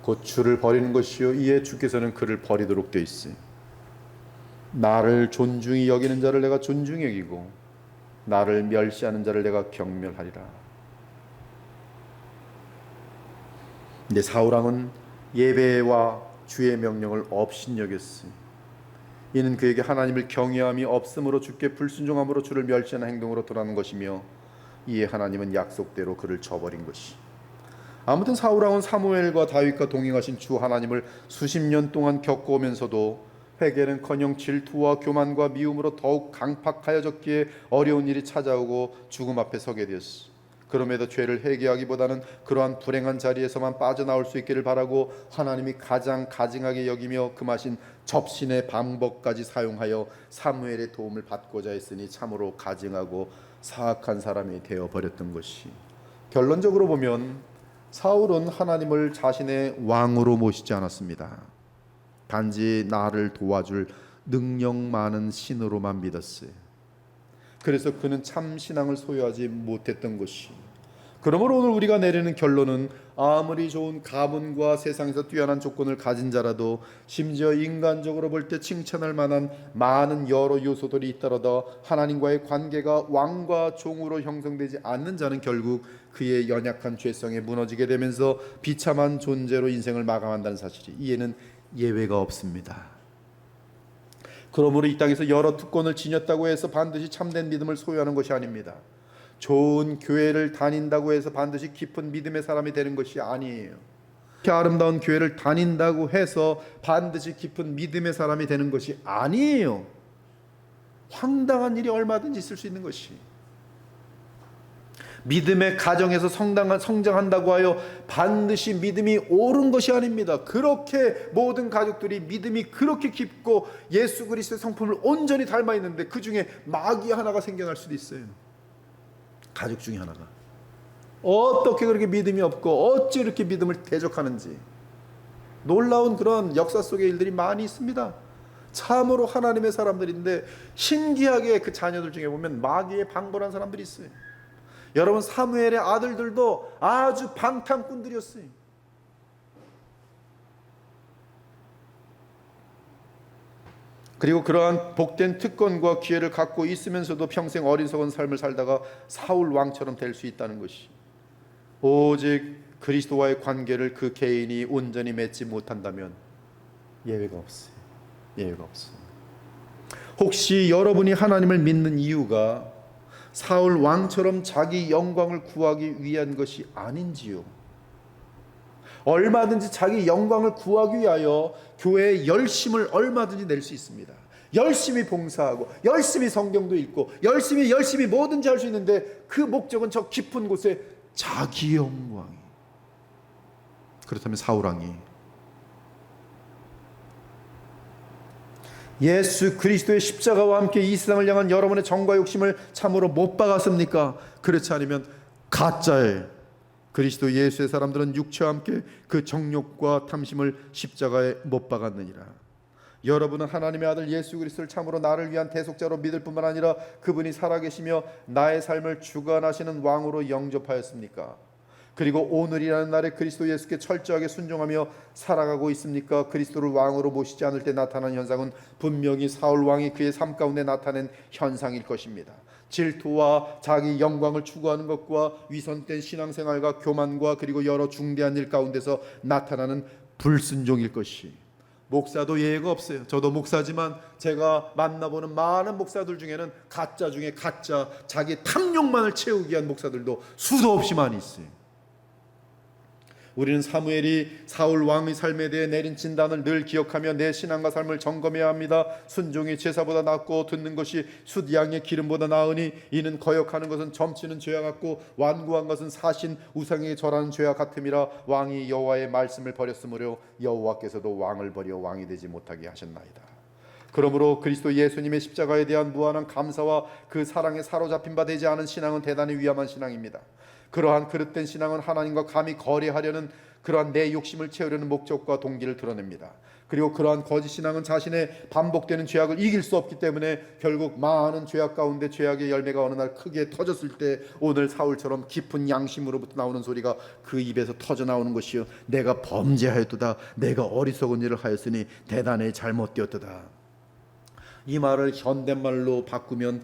곧 주를 버리는 것이요 이에 주께서는 그를 버리도록 되어 있으니 나를 존중히 여기는 자를 내가 존중히 여기고 나를 멸시하는 자를 내가 경멸하리라. 근데 사울 왕은 예배와 주의 명령을 업신여겼으니 이는 그에게 하나님을 경외함이 없음으로 주께 불순종함으로 주를 멸시하는 행동으로 돌아가는 것이며 이에 하나님은 약속대로 그를 쳐버린 것이. 아무튼 사울 왕은 사무엘과 다윗과 동행하신 주 하나님을 수십 년 동안 겪어오면서도 회개는커녕 질투와 교만과 미움으로 더욱 강팍하여졌기에 어려운 일이 찾아오고 죽음 앞에 서게 되었어. 그럼에도 죄를 회개하기보다는 그러한 불행한 자리에서만 빠져나올 수 있기를 바라고 하나님이 가장 가증하게 여기며 금하신 접신의 방법까지 사용하여 사무엘의 도움을 받고자 했으니 참으로 가증하고 사악한 사람이 되어버렸던 것이. 결론적으로 보면 사울은 하나님을 자신의 왕으로 모시지 않았습니다. 단지 나를 도와줄 능력 많은 신으로만 믿었어요. 그래서 그는 참 신앙을 소유하지 못했던 것이. 그러므로 오늘 우리가 내리는 결론은 아무리 좋은 가문과 세상에서 뛰어난 조건을 가진 자라도 심지어 인간적으로 볼 때 칭찬할 만한 많은 여러 요소들이 있더라도 하나님과의 관계가 왕과 종으로 형성되지 않는 자는 결국 그의 연약한 죄성에 무너지게 되면서 비참한 존재로 인생을 마감한다는 사실이, 이에는 예외가 없습니다. 그러므로 이 땅에서 여러 특권을 지녔다고 해서 반드시 참된 믿음을 소유하는 것이 아닙니다. 좋은 교회를 다닌다고 해서 반드시 깊은 믿음의 사람이 되는 것이 아니에요. 이렇게 아름다운 교회를 다닌다고 해서 반드시 깊은 믿음의 사람이 되는 것이 아니에요. 황당한 일이 얼마든지 있을 수 있는 것이. 믿음의 가정에서 성장한다고 하여 반드시 믿음이 옳은 것이 아닙니다. 그렇게 모든 가족들이 믿음이 그렇게 깊고 예수 그리스도의 성품을 온전히 닮아 있는데 그 중에 마귀 하나가 생겨날 수도 있어요. 가족 중에 하나가. 어떻게 그렇게 믿음이 없고 어찌 이렇게 믿음을 대적하는지. 놀라운 그런 역사 속의 일들이 많이 있습니다. 참으로 하나님의 사람들인데 신기하게 그 자녀들 중에 보면 마귀에 방불한 사람들이 있어요. 여러분, 사무엘의 아들들도 아주 방탕꾼들이었어요. 그리고 그러한 복된 특권과 기회를 갖고 있으면서도 평생 어리석은 삶을 살다가 사울 왕처럼 될 수 있다는 것이, 오직 그리스도와의 관계를 그 개인이 온전히 맺지 못한다면 예외가 없어요. 예외가 없어요. 혹시 여러분이 하나님을 믿는 이유가 사울 왕처럼 자기 영광을 구하기 위한 것이 아닌지요? 얼마든지 자기 영광을 구하기 위하여 교회의 열심을 얼마든지 낼 수 있습니다. 열심히 봉사하고 열심히 성경도 읽고 열심히 뭐든지 할 수 있는데 그 목적은 저 깊은 곳에 자기 영광이. 그렇다면 사울 왕이 예수 그리스도의 십자가와 함께 이 세상을 향한 여러분의 정과 욕심을 참으로 못 박았습니까? 그렇지 않으면 가짜의 그리스도 예수의 사람들은 육체와 함께 그 정욕과 탐심을 십자가에 못 박았느니라. 여러분은 하나님의 아들 예수 그리스도를 참으로 나를 위한 대속자로 믿을 뿐만 아니라 그분이 살아계시며 나의 삶을 주관하시는 왕으로 영접하였습니까? 그리고 오늘이라는 날에 그리스도 예수께 철저하게 순종하며 살아가고 있습니까? 그리스도를 왕으로 모시지 않을 때 나타난 현상은 분명히 사울 왕이 그의 삶 가운데 나타낸 현상일 것입니다. 질투와 자기 영광을 추구하는 것과 위선된 신앙생활과 교만과 그리고 여러 중대한 일 가운데서 나타나는 불순종일 것이. 목사도 예외가 없어요. 저도 목사지만 제가 만나보는 많은 목사들 중에는 가짜 중에 가짜, 자기 탐욕만을 채우기 위한 목사들도 수도 없이 많이 있어요. 우리는 사무엘이 사울 왕의 삶에 대해 내린 진단을 늘 기억하며 내 신앙과 삶을 점검해야 합니다. 순종이 제사보다 낫고 듣는 것이 숫양의 기름보다 나으니 이는 거역하는 것은 점치는 죄와 같고 완고한 것은 사신 우상에게 절하는 죄와 같음이라. 왕이 여호와의 말씀을 버렸으므로 여호와께서도 왕을 버려 왕이 되지 못하게 하셨나이다. 그러므로 그리스도 예수님의 십자가에 대한 무한한 감사와 그 사랑에 사로잡힌 바 되지 않은 신앙은 대단히 위험한 신앙입니다. 그러한 그릇된 신앙은 하나님과 감히 거래하려는 그러한 내 욕심을 채우려는 목적과 동기를 드러냅니다. 그리고 그러한 거짓 신앙은 자신의 반복되는 죄악을 이길 수 없기 때문에 결국 많은 죄악 가운데 죄악의 열매가 어느 날 크게 터졌을 때 오늘 사울처럼 깊은 양심으로부터 나오는 소리가 그 입에서 터져 나오는 것이요, 내가 범죄하였도다. 내가 어리석은 일을 하였으니 대단히 잘못되었도다. 이 말을 현대말로 바꾸면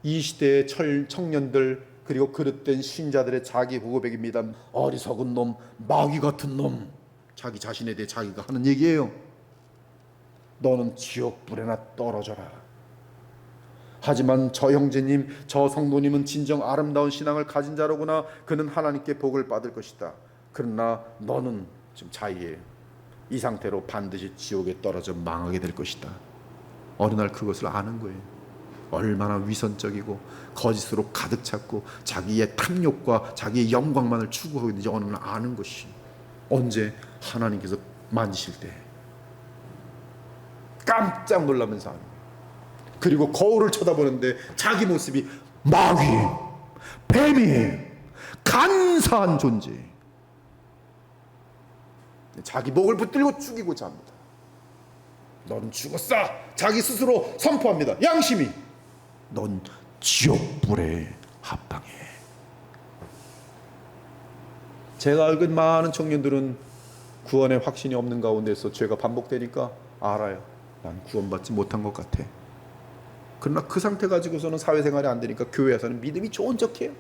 이 시대의 청년들 그리고 그릇된 신자들의 자기 보고백입니다. 어리석은 놈, 마귀 같은 놈. 자기 자신에 대해 자기가 하는 얘기예요. 너는 지옥불에나 떨어져라. 하지만 저 형제님, 저 성도님은 진정 아름다운 신앙을 가진 자로구나. 그는 하나님께 복을 받을 것이다. 그러나 너는 지금 자의예요. 이 상태로 반드시 지옥에 떨어져 망하게 될 것이다. 어느 날 그것을 아는 거예요. 얼마나 위선적이고 거짓으로 가득 찼고 자기의 탐욕과 자기의 영광만을 추구하고 있는지 어느 날 아는 것이, 언제 하나님께서 만지실 때 깜짝 놀라면서 하는 거예요. 그리고 거울을 쳐다보는데 자기 모습이 마귀, 뱀이, 간사한 존재, 자기 목을 붙들고 죽이고자 합니다. 너는 죽었어. 자기 스스로 선포합니다. 양심이, 넌 지옥불에 합당해. 제가 알건 많은 청년들은 구원의 확신이 없는 가운데서 죄가 반복되니까 알아요. 난 구원받지 못한 것 같아. 그러나 그 상태 가지고서는 사회생활이 안 되니까 교회에서는 믿음이 좋은 척해요.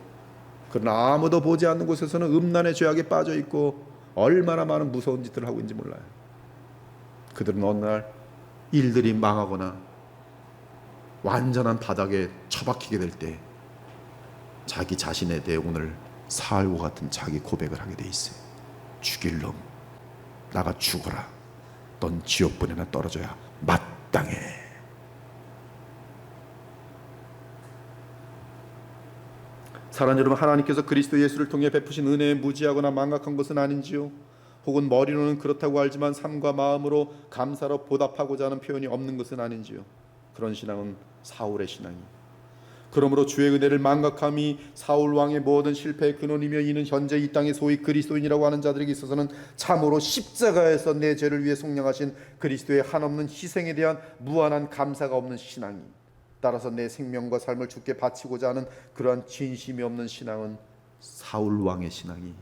그러나 아무도 보지 않는 곳에서는 음란의 죄악에 빠져 있고 얼마나 많은 무서운 짓들을 하고 있는지 몰라요. 그들은 어느 날 일들이 망하거나 완전한 바닥에 처박히게 될 때 자기 자신에 대해 오늘 사흘과 같은 자기 고백을 하게 돼 있어요. 죽일 놈, 나가 죽어라. 넌 지옥불에나 떨어져야 마땅해. 사랑하는 여러분, 하나님께서 그리스도 예수를 통해 베푸신 은혜에 무지하거나 망각한 것은 아닌지요? 혹은 머리로는 그렇다고 알지만 삶과 마음으로 감사로 보답하고자 하는 표현이 없는 것은 아닌지요? 그런 신앙은 사울의 신앙이. 그러므로 주의 은혜를 망각함이 사울 왕의 모든 실패의 근원이며 이는 현재 이 땅에 소위 그리스도인이라고 하는 자들에게 있어서는 참으로 십자가에서 내 죄를 위해 속량하신 그리스도의 한없는 희생에 대한 무한한 감사가 없는 신앙이, 따라서 내 생명과 삶을 주께 바치고자 하는 그러한 진심이 없는 신앙은 사울 왕의 신앙이.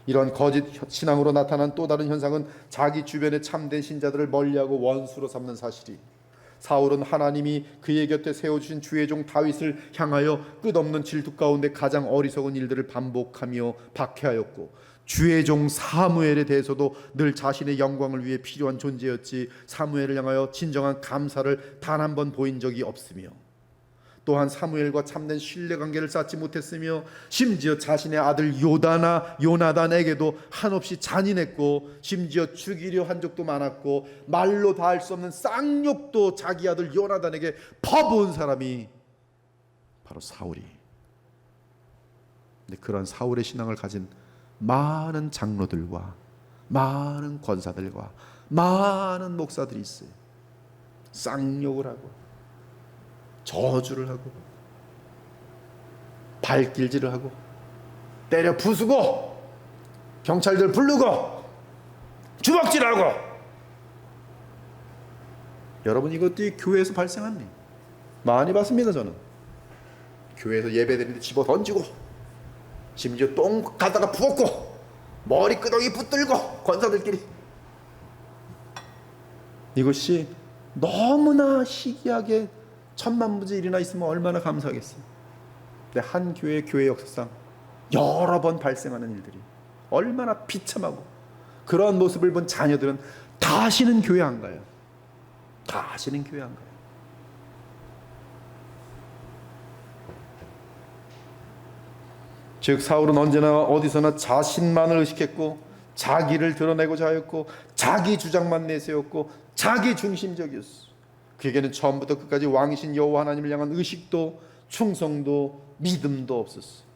이런 거짓 신앙으로 나타난 또 다른 현상은 자기 주변의 참된 신자들을 멀리하고 원수로 삼는 사실이. 사울은 하나님이 그의 곁에 세워주신 주의 종 다윗을 향하여 끝없는 질투 가운데 가장 어리석은 일들을 반복하며 박해하였고, 주의 종 사무엘에 대해서도 늘 자신의 영광을 위해 필요한 존재였지 사무엘을 향하여 진정한 감사를 단 한 번 보인 적이 없으며, 또한 사무엘과 참된 신뢰관계를 쌓지 못했으며 심지어 자신의 아들 요나단에게도 한없이 잔인했고 심지어 죽이려 한 적도 많았고 말로 다 할 수 없는 쌍욕도 자기 아들 요나단에게 퍼부은 사람이 바로 사울이. 근데 그런 사울의 신앙을 가진 많은 장로들과 많은 권사들과 많은 목사들이 있어요. 쌍욕을 하고 저주를 하고 발길질을 하고 때려 부수고 경찰들 부르고 주먹질하고. 여러분, 이것들이 교회에서 발생한 일 많이 봤습니다. 저는 교회에서 예배드리는데 집어 던지고 심지어 똥 가다가 부었고 머리 끄덩이 붙들고 권사들끼리. 이것이 너무나 희귀하게 천만부지 일이나 있으면 얼마나 감사하겠어요. 근데 한 교회 역사상 여러 번 발생하는 일들이 얼마나 비참하고, 그러한 모습을 본 자녀들은 다시는 교회 안 가요. 다시는 교회 안 가요. 즉 사울은 언제나 어디서나 자신만을 의식했고 자기를 드러내고자 하였고 자기 주장만 내세웠고 자기 중심적이었어. 그에게는 처음부터 끝까지 왕이신 여호와 하나님을 향한 의식도 충성도 믿음도 없었어.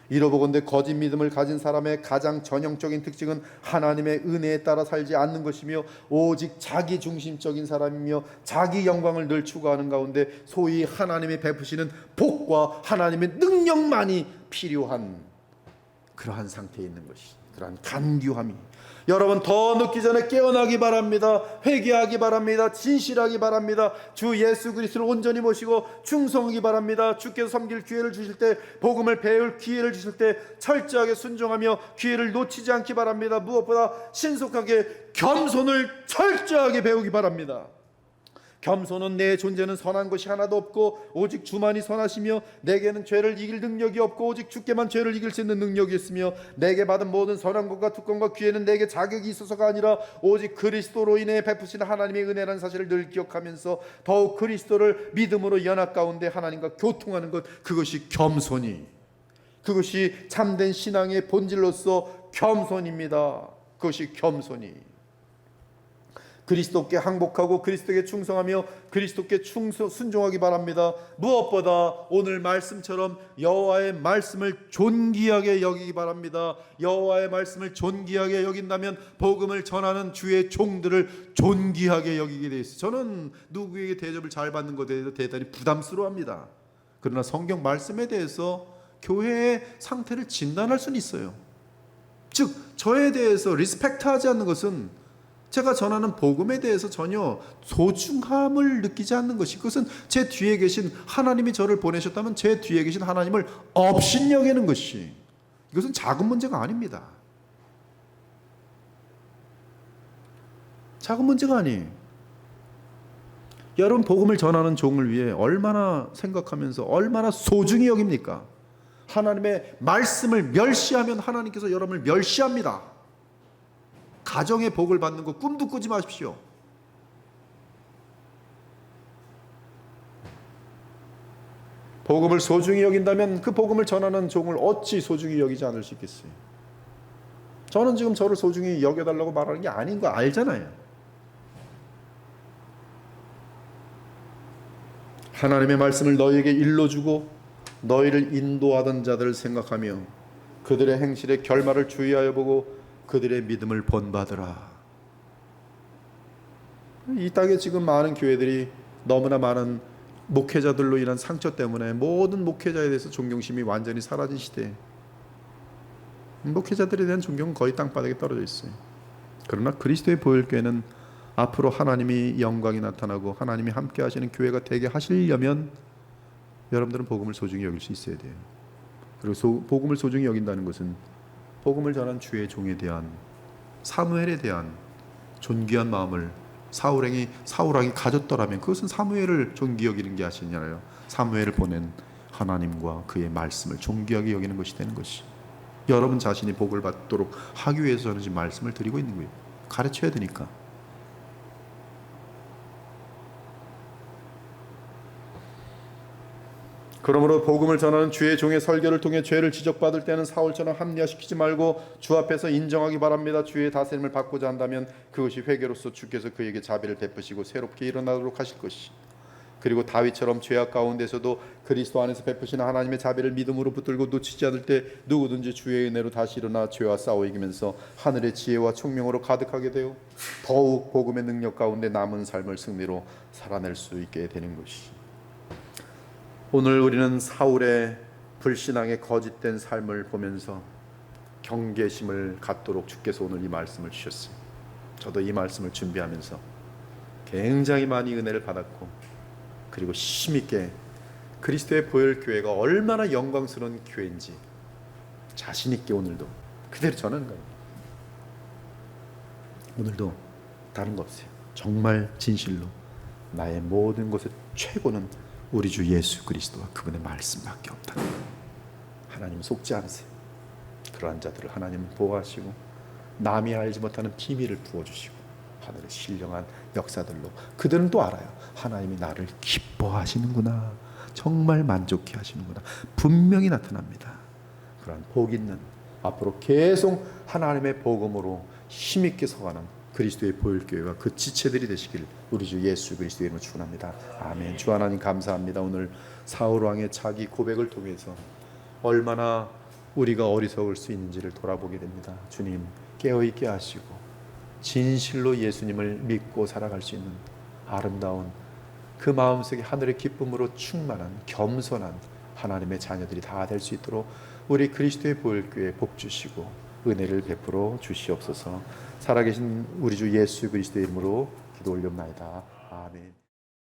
이러보건대 거짓 믿음을 가진 사람의 가장 전형적인 특징은 하나님의 은혜에 따라 살지 않는 것이며 오직 자기 중심적인 사람이며 자기 영광을 늘 추구하는 가운데 소위 하나님이 베푸시는 복과 하나님의 능력만이 필요한 그러한 상태에 있는 것이, 그러한 간교함이. 여러분, 더 늦기 전에 깨어나기 바랍니다. 회개하기 바랍니다. 진실하기 바랍니다. 주 예수 그리스도를 온전히 모시고 충성하기 바랍니다. 주께서 섬길 기회를 주실 때, 복음을 배울 기회를 주실 때 철저하게 순종하며 기회를 놓치지 않기 바랍니다. 무엇보다 신속하게 겸손을 철저하게 배우기 바랍니다. 겸손은 내 존재는 선한 것이 하나도 없고 오직 주만이 선하시며 내게는 죄를 이길 능력이 없고 오직 주께만 죄를 이길 수 있는 능력이 있으며 내게 받은 모든 선한 것과 특권과 기회는 내게 자격이 있어서가 아니라 오직 그리스도로 인해 베푸시는 하나님의 은혜라는 사실을 늘 기억하면서 더욱 그리스도를 믿음으로 연합 가운데 하나님과 교통하는 것, 그것이 겸손이, 그것이 참된 신앙의 본질로서 겸손입니다. 그것이 겸손이. 그리스도께 항복하고 그리스도께 충성하며 그리스도께 순종하기 바랍니다. 무엇보다 오늘 말씀처럼 여호와의 말씀을 존귀하게 여기기 바랍니다. 여호와의 말씀을 존귀하게 여긴다면 복음을 전하는 주의 종들을 존귀하게 여기게 돼 있어요. 저는 누구에게 대접을 잘 받는 것에 대해서 대단히 부담스러워합니다. 그러나 성경 말씀에 대해서 교회의 상태를 진단할 수는 있어요. 즉 저에 대해서 리스펙트하지 않는 것은 제가 전하는 복음에 대해서 전혀 소중함을 느끼지 않는 것이, 그것은 제 뒤에 계신 하나님이 저를 보내셨다면 제 뒤에 계신 하나님을 업신여기는 것이, 이것은 작은 문제가 아닙니다. 작은 문제가 아니에요. 여러분 복음을 전하는 종을 위해 얼마나 생각하면서 얼마나 소중히 여깁니까? 하나님의 말씀을 멸시하면 하나님께서 여러분을 멸시합니다. 가정의 복을 받는 거 꿈도 꾸지 마십시오. 복음을 소중히 여긴다면 그 복음을 전하는 종을 어찌 소중히 여기지 않을 수 있겠어요? 저는 지금 저를 소중히 여겨달라고 말하는 게 아닌 거 알잖아요. 하나님의 말씀을 너희에게 일러주고 너희를 인도하던 자들을 생각하며 그들의 행실의 결말을 주의하여 보고 그들의 믿음을 본받으라. 이 땅에 지금 많은 교회들이 너무나 많은 목회자들로 인한 상처 때문에 모든 목회자에 대해서 존경심이 완전히 사라진 시대에 목회자들에 대한 존경은 거의 땅바닥에 떨어져 있어요. 그러나 그리스도의 보혈교회는 앞으로 하나님이 영광이 나타나고 하나님이 함께 하시는 교회가 되게 하시려면 여러분들은 복음을 소중히 여길 수 있어야 돼요. 그리고 복음을 소중히 여긴다는 것은 복음을 전한 주의 종에 대한, 사무엘에 대한 존귀한 마음을 사울왕이 가졌더라면 그것은 사무엘을 존귀히 여기는 게 아니잖아요. 사무엘을 보낸 하나님과 그의 말씀을 존귀하게 여기는 것이 되는 것이, 여러분 자신이 복을 받도록 하기 위해서 저는 지금 말씀을 드리고 있는 거예요. 가르쳐야 되니까. 그러므로 복음을 전하는 주의 종의 설교를 통해 죄를 지적받을 때는 사울처럼 합리화시키지 말고 주 앞에서 인정하기 바랍니다. 주의 다스림을 받고자 한다면 그것이 회개로서 주께서 그에게 자비를 베푸시고 새롭게 일어나도록 하실 것이, 그리고 다윗처럼 죄악 가운데서도 그리스도 안에서 베푸시는 하나님의 자비를 믿음으로 붙들고 놓치지 않을 때 누구든지 주의 은혜로 다시 일어나 죄와 싸워 이기면서 하늘의 지혜와 총명으로 가득하게 되어 더욱 복음의 능력 가운데 남은 삶을 승리로 살아낼 수 있게 되는 것이, 오늘 우리는 사울의 불신앙의 거짓된 삶을 보면서 경계심을 갖도록 주께서 오늘 이 말씀을 주셨어요. 저도 이 말씀을 준비하면서 굉장히 많이 은혜를 받았고, 그리고 힘있게 그리스도의 보혈교회가 얼마나 영광스러운 교회인지 자신있게 오늘도 그대로 전하는 거예요. 오늘도 다른 거 없어요. 정말 진실로 나의 모든 것의 최고는 우리 주 예수 그리스도와 그분의 말씀밖에 없다. 하나님 속지 않으세요. 그러한 자들을 하나님은 보호하시고 남이 알지 못하는 비밀을 부어주시고 하늘의 신령한 역사들로 그들은 또 알아요. 하나님이 나를 기뻐하시는구나, 정말 만족해 하시는구나, 분명히 나타납니다. 그러한 복 있는 앞으로 계속 하나님의 복음으로 힘있게 서가는 그리스도의 보혈교회와 그 지체들이 되시길 우리 주 예수 그리스도의 이름으로 축원합니다. 아멘. 주 하나님 감사합니다. 오늘 사울왕의 자기 고백을 통해서 얼마나 우리가 어리석을 수 있는지를 돌아보게 됩니다. 주님 깨어있게 하시고 진실로 예수님을 믿고 살아갈 수 있는 아름다운 그 마음속에 하늘의 기쁨으로 충만한 겸손한 하나님의 자녀들이 다 될 수 있도록 우리 그리스도의 보혈교회에 복 주시고 은혜를 베풀어 주시옵소서. 살아계신 우리 주 예수 그리스도의 이름으로 기도 올려옵나이다. 아멘.